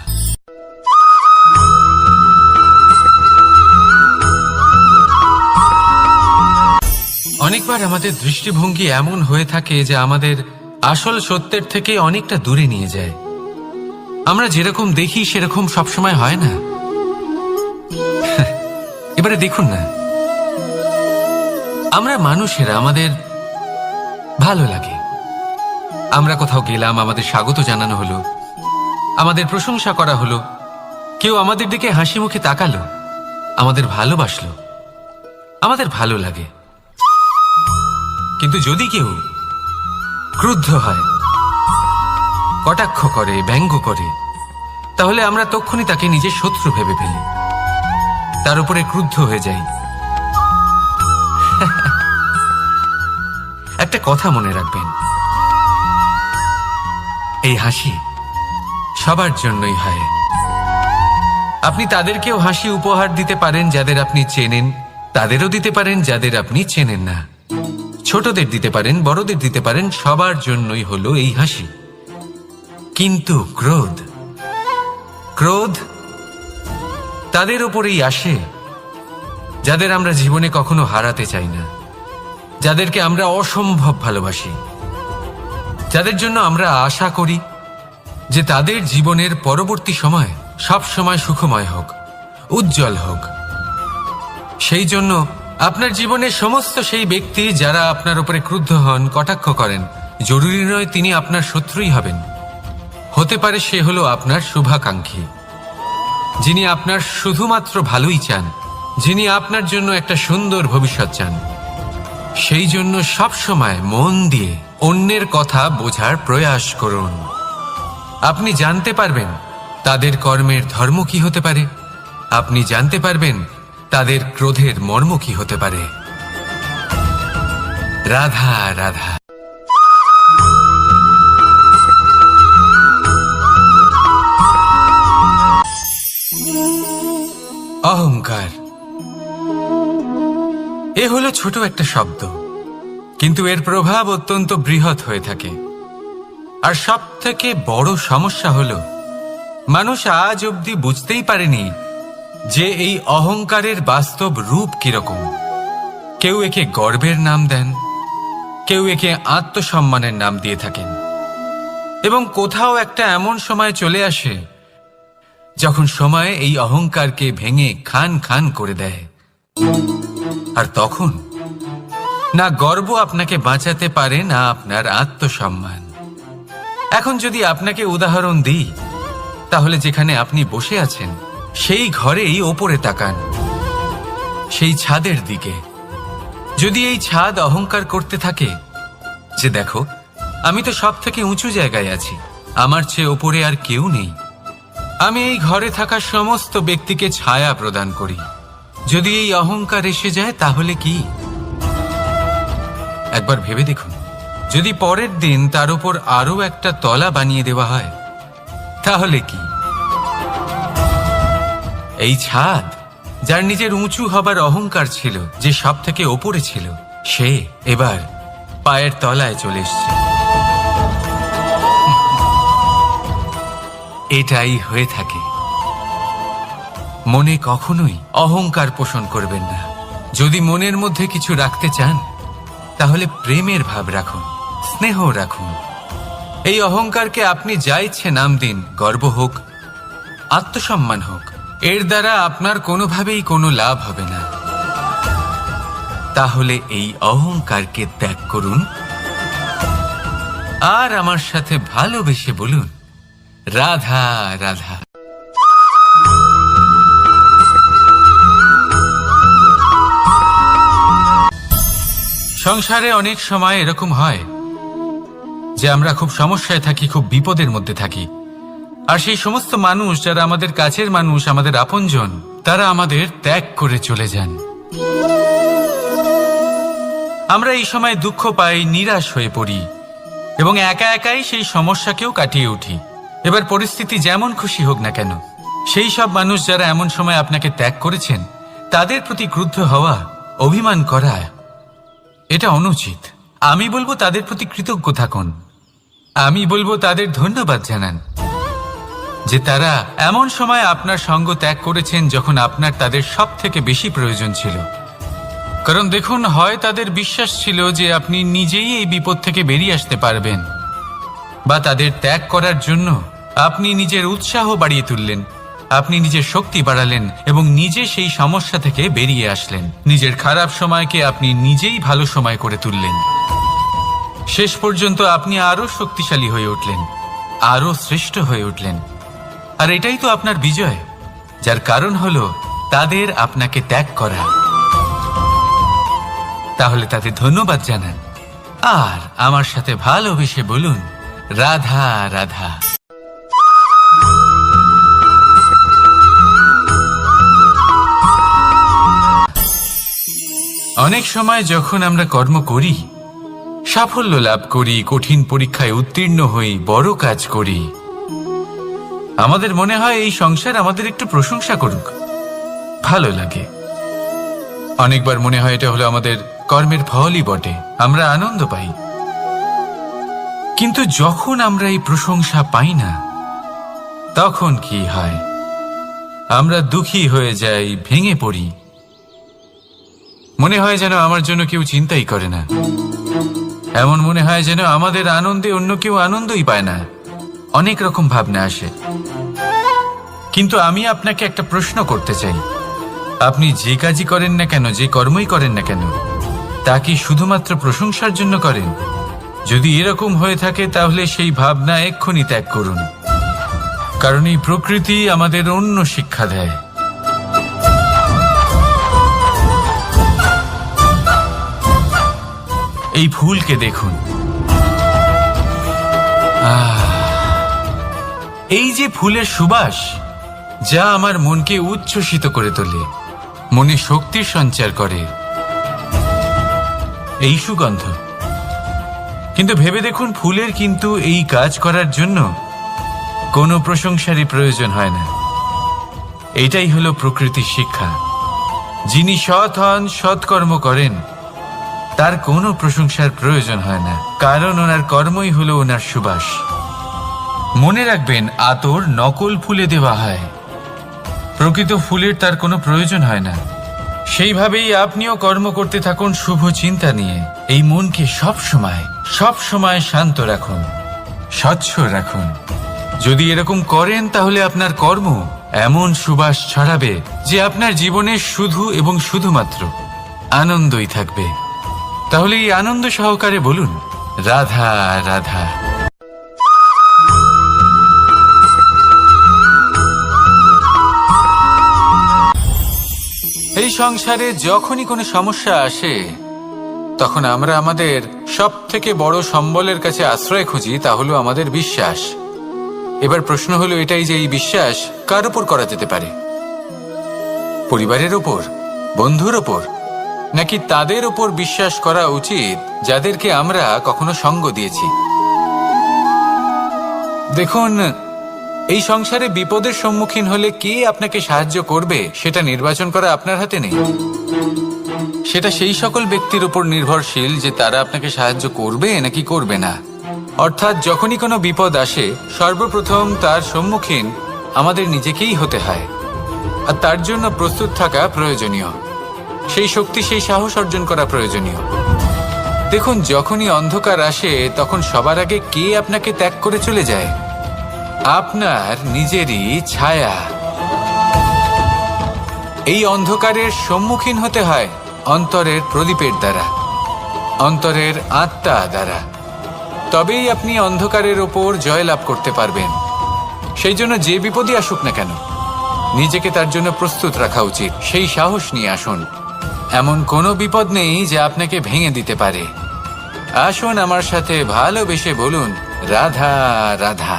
অনেকবার আমাদের দৃষ্টিভঙ্গি এমন হয়ে থাকে যে আমাদের আসল সত্যের থেকে অনেকটা দূরে নিয়ে যায়। আমরা যেরকম দেখি সেরকম সবসময় হয় না। এবারে দেখুন না, আমরা মানুষেরা, আমাদের ভালো লাগে। আমরা কোথাও গেলাম, আমাদের স্বাগত জানানো হলো, আমাদের প্রশংসা করা হলো, কেউ আমাদের দিকে হাসি মুখে তাকালো, আমাদের ভালোবাসলো, আমাদের ভালো লাগে। কিন্তু যদি কেউ ক্রুদ্ধ হয়, কটাক্ষ করে, ব্যঙ্গ করে, তাহলে আমরা তক্ষুনি তাকে নিজের শত্রু ভেবে ফেলি, তার উপরে ক্রুদ্ধ হয়ে যাই। একটা কথা মনে রাখবেন, এই হাসি সবার জন্যই হয়। আপনি তাদেরকেও হাসি উপহার দিতে পারেন যাদের আপনি চেনেন, তাদেরও দিতে পারেন যাদের আপনি চেনেন না, ছোটদের দিতে পারেন, বড়দের দিতে পারেন, সবার জন্যই হলো এই হাসি। কিন্তু ক্রোধ, ক্রোধ তাদের ওপরেই আসে যাদের আমরা জীবনে কখনো হারাতে চাই না, যাদেরকে আমরা অসম্ভব ভালোবাসি, যাদের জন্য আমরা আশা করি যে তাদের জীবনের পরবর্তী সময় সব সময় সুখময় হোক, উজ্জ্বল হোক। সেই জন্য আপনার জীবনের সমস্ত সেই ব্যক্তি যারা আপনার উপরে ক্রুদ্ধ হন, কটাক্ষ করেন, জরুরি নয় তিনি আপনার শত্রুই হবেন। হতে পারে সে হলো আপনার শুভাকাঙ্ক্ষী, যিনি আপনার শুধুমাত্র ভালোই চান, যিনি আপনার জন্য একটা সুন্দর ভবিষ্যৎ চান। সেই জন্য সব সময় মন দিয়ে অন্যের কথা বোঝার প্রয়াস করুন। আপনি জানতে পারবেন তাদের কর্মের ধর্ম কি হতে পারে, আপনি জানতে পারবেন তাদের ক্রোধের মর্ম কি হতে পারে। রাধা রাধা। অহংকার এ হলো ছোট একটা শব্দ, কিন্তু এর প্রভাব অত্যন্ত বৃহৎ হয়ে থাকে। আর সব থেকে বড় সমস্যা হলো মানুষ আজ অবধি বুঝতেই পারেনি যে এই অহংকারের বাস্তব রূপ কিরকম। কেউ একে গর্বের নাম দেন, কেউ একে আত্মসম্মানের নাম দিয়ে থাকেন, এবং কোথাও একটা এমন সময় চলে আসে যখন সময় এই অহংকারকে ভেঙে খান খান করে দেয়। আর তখন না গর্ব আপনাকে বাঁচাতে পারে, না আপনার আত্মসম্মান। এখন যদি আপনাকে উদাহরণ দিই, তাহলে যেখানে আপনি বসে আছেন সেই ঘরেই ওপরে তাকান, সেই ছাদের দিকে। যদি এই ছাদ অহংকার করতে থাকে যে দেখো আমি তো সব থেকে উঁচু জায়গায় আছি, আমার চেয়ে ওপরে আর কেউ নেই, আমি এই ঘরে থাকা সমস্ত ব্যক্তিকে ছায়া প্রদান করি, যদি এই অহংকার এসে যায় তাহলে কি? একবার ভেবে দেখুন, যদি পরের দিন তার উপর আরো একটা তলা বানিয়ে দেওয়া হয় তাহলে কি? এই ছাদ যার নিজের উঁচু হবার অহংকার ছিল, যে সব থেকে ওপরে ছিল, সে এবার পায়ের তলায় চলে এসছে। এটাই হয়ে থাকে। মনে কখনোই অহংকার পোষণ করবেন না। যদি মনের মধ্যে কিছু রাখতে চান তাহলে প্রেমের ভাব রাখুন, স্নেহ রাখুন, এই অহংকারকে আপনি যা ইচ্ছে নাম দিন, গর্ব হোক, আত্মসম্মান হোক, এর দ্বারা আপনার কোনোভাবেই কোনো লাভ হবে না। তাহলে এই অহংকারকে ত্যাগ করুন আর আমার সাথে ভালোবেসে বলুন, রাধা রাধা। সংসারে অনেক সময় এরকম হয় যে আমরা খুব সমস্যায় থাকি, খুব বিপদের মধ্যে থাকি, আর সেই সমস্ত মানুষ যারা আমাদের কাছের মানুষ, আমাদের আপনজন, তারা আমাদের ত্যাগ করে চলে যান। আমরা এই সময় দুঃখ পাই, নিরাশ হয়ে পড়ি এবং একা একাই সেই সমস্যাকেও কাটিয়ে উঠি। এবার পরিস্থিতি যেমন খুশি হোক না কেন, সেই সব মানুষ যারা এমন সময় আপনাকে ত্যাগ করেছেন, তাদের প্রতি ক্রুদ্ধ হওয়া, অভিমান করা, এটা অনুচিত। আমি বলবো তাদের প্রতি কৃতজ্ঞ থাকুন। আমি বলবো তাদের ধন্যবাদ জানান যে তারা এমন সময় আপনার সঙ্গ ত্যাগ করেছেন যখন আপনার তাদের সব থেকে বেশি প্রয়োজন ছিল। কারণ দেখুন, হয় তাদের বিশ্বাস ছিল যে আপনি নিজেই এই বিপদ থেকে বেরিয়ে আসতে পারবেন, বা তাদের ত্যাগ করার জন্য আপনি নিজের উৎসাহ বাড়িয়ে তুললেন, আপনি নিজের শক্তি বাড়ালেন এবং নিজে সেই সমস্যা থেকে বেরিয়ে আসলেন। নিজের খারাপ সময়কে আপনি নিজেই ভালো সময় করে তুললেন। শেষ পর্যন্ত আপনি আরো শক্তিশালী হয়ে উঠলেন, আরো শ্রেষ্ঠ হয়ে উঠলেন। আর এটাই তো আপনার বিজয়, যার কারণ হলো তাদের আপনাকে ত্যাগ করা। তাহলে তাদের ধন্যবাদ জানান আর আমার সাথে ভালোবেসে বলুন, রাধা রাধা। অনেক সময় যখন আমরা কর্ম করি, সাফল্য লাভ করি, কঠিন পরীক্ষায় উত্তীর্ণ হই, বড় কাজ করি, আমাদের মনে হয় এই সংসার আমাদের একটু প্রশংসা করুক, ভালো লাগে। অনেকবার মনে হয় এটা হলো আমাদের কর্মের ফলই বটে, আমরা আনন্দ পাই। কিন্তু যখন আমরা এই প্রশংসা পাই না, তখন কি হয়? আমরা দুঃখী হয়ে যাই, ভেঙে পড়ি। মনে হয় যেন আমার জন্য কেউ চিন্তাই করে না, এমন মনে হয় যেন আমাদের আনন্দে অন্য কেউ আনন্দই পায় না। অনেক রকম ভাবনা আসে। কিন্তু আমি আপনাকে একটা প্রশ্ন করতে চাই, আপনি যে কাজই করেন না কেন, যে কর্মই করেন না কেন, তা কি শুধুমাত্র প্রশংসার জন্য করেন? যদি এরকম হয়ে থাকে তাহলে সেই ভাবনা এক্ষুনি ত্যাগ করুন, কারণ এই প্রকৃতি আমাদের অন্য শিক্ষা দেয়। এই ফুলকে দেখুন, এই যে ফুলের সুবাস, যা আমার মনকে উচ্ছ্বসিত করে তোলে, মনে শক্তির সঞ্চার করে, এই সুগন্ধ। কিন্তু ভেবে দেখুন, ফুলের কিন্তু এই কাজ করার জন্য কোনো প্রশংসারই প্রয়োজন হয় না। এটাই হলো প্রকৃতির শিক্ষা। যিনি সৎ হন, সৎকর্ম করেন, তার কোনো প্রশংসার প্রয়োজন হয় না, কারণ ওনার কর্মই হলো ওনার সুবাস। মনে রাখবেন, আতর নকল ফুলে দেওয়া হয়, প্রকৃত ফুলের তার কোনো প্রয়োজন হয় না। সেইভাবেই আপনিও কর্ম করতে থাকুন শুভ চিন্তা নিয়ে। এই মনকে সব সময় শান্ত রাখুন, স্বচ্ছ রাখুন। যদি এরকম করেন তাহলে আপনার কর্ম এমন সুবাস ছড়াবে যে আপনার জীবনে শুধু এবং শুধুমাত্র আনন্দই থাকবে। তাহলে এই আনন্দ সহকারে বলুন, রাধা রাধা। এই সংসারে যখনই কোনো সমস্যা আসে, তখন আমরা আমাদের সব থেকে বড় সম্বলের কাছে আশ্রয় খুঁজি, তা হলো আমাদের বিশ্বাস। এবার প্রশ্ন হলো এটাই যে এই বিশ্বাস কার উপর করা যেতে পারে? পরিবারের ওপর, বন্ধুর ওপর, নাকি তাদের ওপর বিশ্বাস করা উচিত যাদেরকে আমরা কখনো সঙ্গ দিয়েছি? দেখুন, এই সংসারে বিপদের সম্মুখীন হলে কে আপনাকে সাহায্য করবে সেটা নির্বাচন করা আপনার হাতে নেই। সেটা সেই সকল ব্যক্তির উপর নির্ভরশীল যে তারা আপনাকে সাহায্য করবে নাকি করবে না। অর্থাৎ যখনই কোনো বিপদ আসে, সর্বপ্রথম তার সম্মুখীন আমাদের নিজেকেই হতে হয়, আর তার জন্য প্রস্তুত থাকা প্রয়োজনীয়। সেই শক্তি, সেই সাহস অর্জন করা প্রয়োজনীয়। দেখুন, যখনই অন্ধকার আসে তখন সবার আগে কে আপনাকে ত্যাগ করে চলে যায়? আপনার নিজেরই ছায়া। এই অন্ধকারের সম্মুখীন হতে হয় অন্তরের প্রদীপের দ্বারা, অন্তরের আত্মা দ্বারা। তবেই আপনি অন্ধকারের ওপর জয়লাভ করতে পারবেন। সেই জন্য যে বিপদই আসুক না কেন, নিজেকে তার জন্য প্রস্তুত রাখা উচিত। সেই সাহস নিয়ে আসুন। এমন কোনো বিপদ নেই যা আপনাকে ভেঙে দিতে পারে। আসুন আমার সাথে ভালোবেসে বলুন, রাধা রাধা।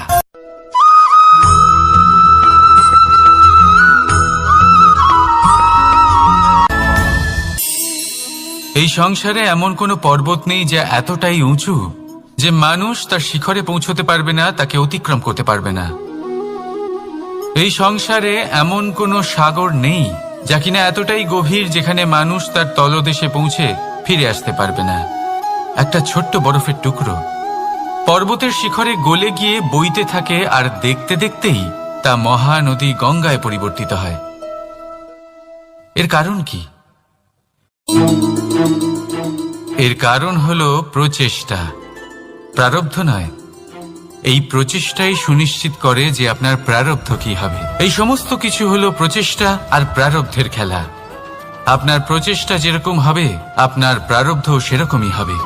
এই সংসারে এমন কোনো পর্বত নেই যা এতটাই উঁচু যে মানুষ তার শিখরে পৌঁছতে পারবে না, তাকে অতিক্রম করতে পারবে না। এই সংসারে এমন কোনো সাগর নেই যা কিনা এতটাই গভীর যেখানে মানুষ তার তলদেশে পৌঁছে ফিরে আসতে পারবে না। একটা ছোট্ট বরফের টুকরো পর্বতের শিখরে গলে গিয়ে বইতে থাকে, আর দেখতে দেখতেই তা মহানদী গঙ্গায় পরিবর্তিত হয়। এর কারণ কি? এর কারণ হলো প্রচেষ্টা, প্রারব্ধ নয়। এই প্রচেষ্টাই সুনিশ্চিত করে যে আপনার প্রারব্ধ কি হবে। এই সমস্ত কিছু হলো প্রচেষ্টা আর প্রারব্ধের খেলা। আপনার প্রচেষ্টা যেরকম হবে আপনার প্রারব্ধ সেরকমই হবে।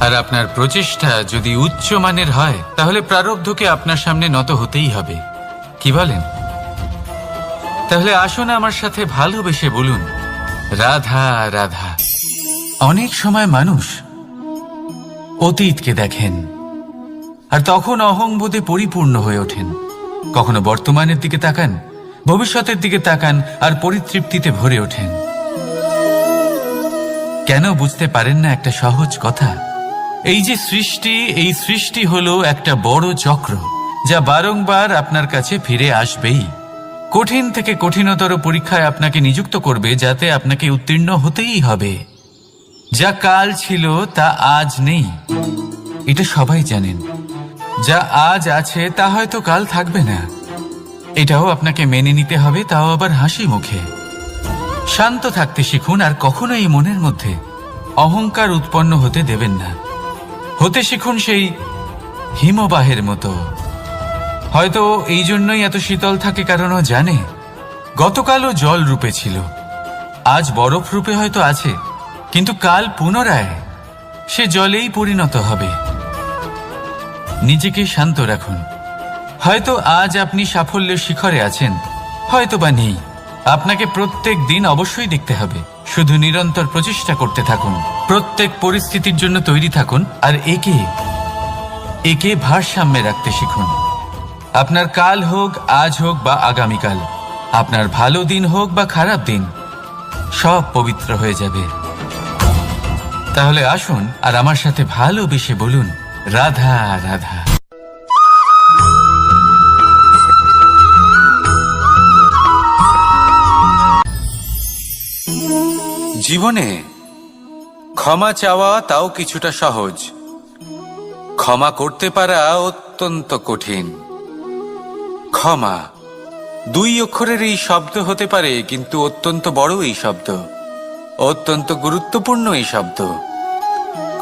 আর আপনার প্রচেষ্টা যদি উচ্চ মানের হয় তাহলে প্রারব্ধকে আপনার সামনে নত হতেই হবে। কি বলেন? তাহলে আসুন আমার সাথে ভালোবেসে বলুন, রাধা রাধা। অনেক সময় মানুষ অতীতকে দেখেন আর তখন অহংবোধে পরিপূর্ণ হয়ে ওঠেন। কখনো বর্তমানের দিকে তাকান, ভবিষ্যতের দিকে তাকান আর পরিতৃপ্তিতে ভরে ওঠেন। কেন বুঝতে পারেন না একটা সহজ কথা? এই যে সৃষ্টি, এই সৃষ্টি হলো একটা বড় চক্র যা বারংবার আপনার কাছে ফিরে আসবেই। কঠিন থেকে কঠিনতর পরীক্ষায় আপনাকে নিযুক্ত করবে, যাতে আপনাকে উত্তীর্ণ হতেই হবে। যা কাল ছিল তা আজ নেই, এটা সবাই জানেন। যা আজ আছে তা হয়তো কাল থাকবে না, এটাও আপনাকে মেনে নিতে হবে, তাও আবার হাসি মুখে। শান্ত থাকতে শিখুন আর কখনো এই মনের মধ্যে অহংকার উৎপন্ন হতে দেবেন না। হতে শিখুন সেই হিমবাহের মতো। হয়তো এই জন্যই এত শীতল থাকে, কারণ ও জানে গতকালও জল রূপে ছিল, আজ বরফ রূপে হয়তো আছে, কিন্তু কাল পুনরায় সে জলেই পরিণত হবে। নিজেকে শান্ত রাখুন। হয়তো আজ আপনি সাফল্যের শিখরে আছেন, হয়তো বা নেই। আপনাকে প্রত্যেক দিন অবশ্যই দেখতে হবে। শুধু নিরন্তর প্রচেষ্টা করতে থাকুন, প্রত্যেক পরিস্থিতির জন্য তৈরি থাকুন, আর একে ভারসাম্যে রাখতে শিখুন। আপনার কাল হোক, আজ হোক বা আগামীকাল, আপনার ভালো দিন হোক বা খারাপ দিন, সব পবিত্র হয়ে যাবে। তাহলে আসুন আর আমার সাথে ভালোবেসে বলুন, রাধা রাধা। জীবনে ক্ষমা চাওয়া তাও কিছুটা সহজ, ক্ষমা করতে পারা অত্যন্ত কঠিন। ক্ষমা 2 অক্ষরের এই শব্দ হতে পারে, কিন্তু অত্যন্ত বড় এই শব্দ, অত্যন্ত গুরুত্বপূর্ণ এই শব্দ।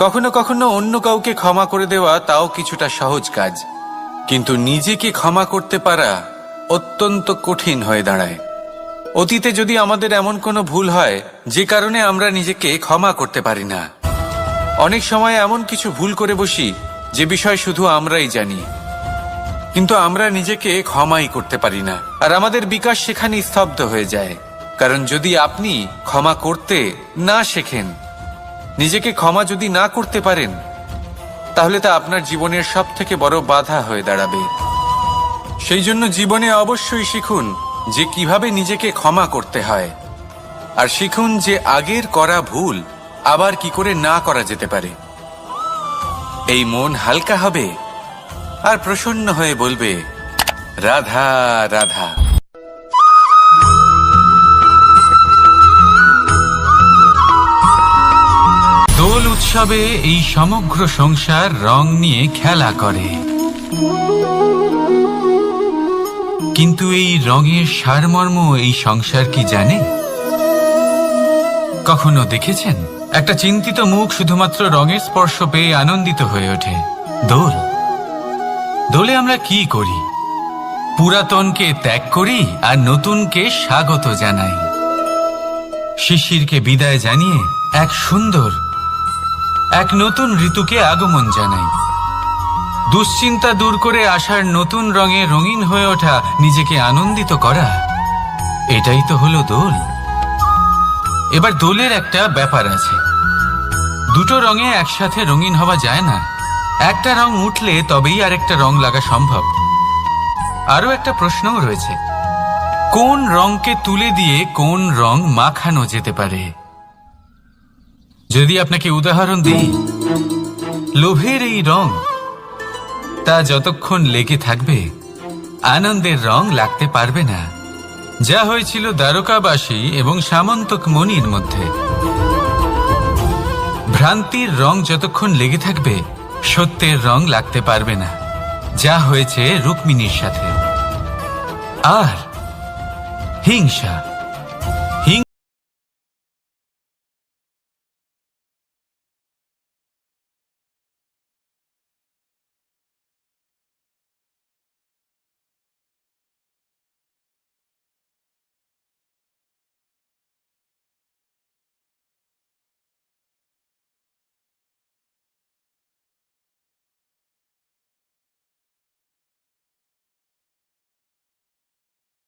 কখনো কখনো অন্য কাউকে ক্ষমা করে দেওয়া তাও কিছুটা সহজ কাজ, কিন্তু নিজেকে ক্ষমা করতে পারা অত্যন্ত কঠিন হয়ে দাঁড়ায়। অতীতে যদি আমাদের এমন কোনো ভুল হয় যে কারণে আমরা নিজেকে ক্ষমা করতে পারি না, অনেক সময় এমন কিছু ভুল করে বসি যে বিষয় শুধু আমরাই জানি, কিন্তু আমরা নিজেকে ক্ষমাই করতে পারি না, আর আমাদের বিকাশ সেখানে স্তব্ধ হয়ে যায়। কারণ যদি আপনি ক্ষমা করতে না শেখেন, নিজেকে ক্ষমা যদি না করতে পারেন, তাহলে তা আপনার জীবনের সবথেকে বড় বাধা হয়ে দাঁড়াবে। সেই জন্য জীবনে অবশ্যই শিখুন যে কিভাবে নিজেকে ক্ষমা করতে হয়, আর শিখুন যে আগের করা ভুল আবার কি করে না করা যেতে পারে। এই মন হালকা হবে আর প্রসন্ন হয়ে বলবে, রাধা রাধা। দোল উৎসবে এই সমগ্র সংসার রং নিয়ে খেলা করে, কিন্তু এই রঙের সারমর্ম এই সংসার কি জানে? কখনো দেখেছেন? একটা চিন্তিত মুখ শুধুমাত্র রঙের স্পর্শ পেয়ে আনন্দিত হয়ে ওঠে। দোল, দোলে আমরা কি করি? পুরাতনকে ত্যাগ করি আর নতুনকে স্বাগত জানাই। শিশিরকে বিদায় জানিয়ে এক নতুন ঋতুকে আগমন জানাই। দুশ্চিন্তা দূর করে আসার নতুন রঙে রঙিন হয়ে ওঠা, নিজেকে আনন্দিত করা, এটাই তো হলো দোল। এবার দোলের একটা ব্যাপার আছে, দুটো রঙে একসাথে রঙিন হওয়া যায় না। একটা রং উঠলে তবেই আরেকটা রং লাগা সম্ভব। আরো একটা প্রশ্নও রয়েছে, কোন রংকে তুলে দিয়ে কোন রং মাখানো যেতে পারে? যদি আপনাকে উদাহরণ দিই, লোভের এই রং, তা যতক্ষণ লেগে থাকবে আনন্দের রং লাগতে পারবে না। যা হয়েছিল দ্বারকাবাসী এবং সামন্তক মণির মধ্যে। ভ্রান্তির রং যতক্ষণ লেগে থাকবে সত্যের রং লাগতে পারবে না, যা হয়েছে রুক্মিণীর সাথে। আর হিংসা,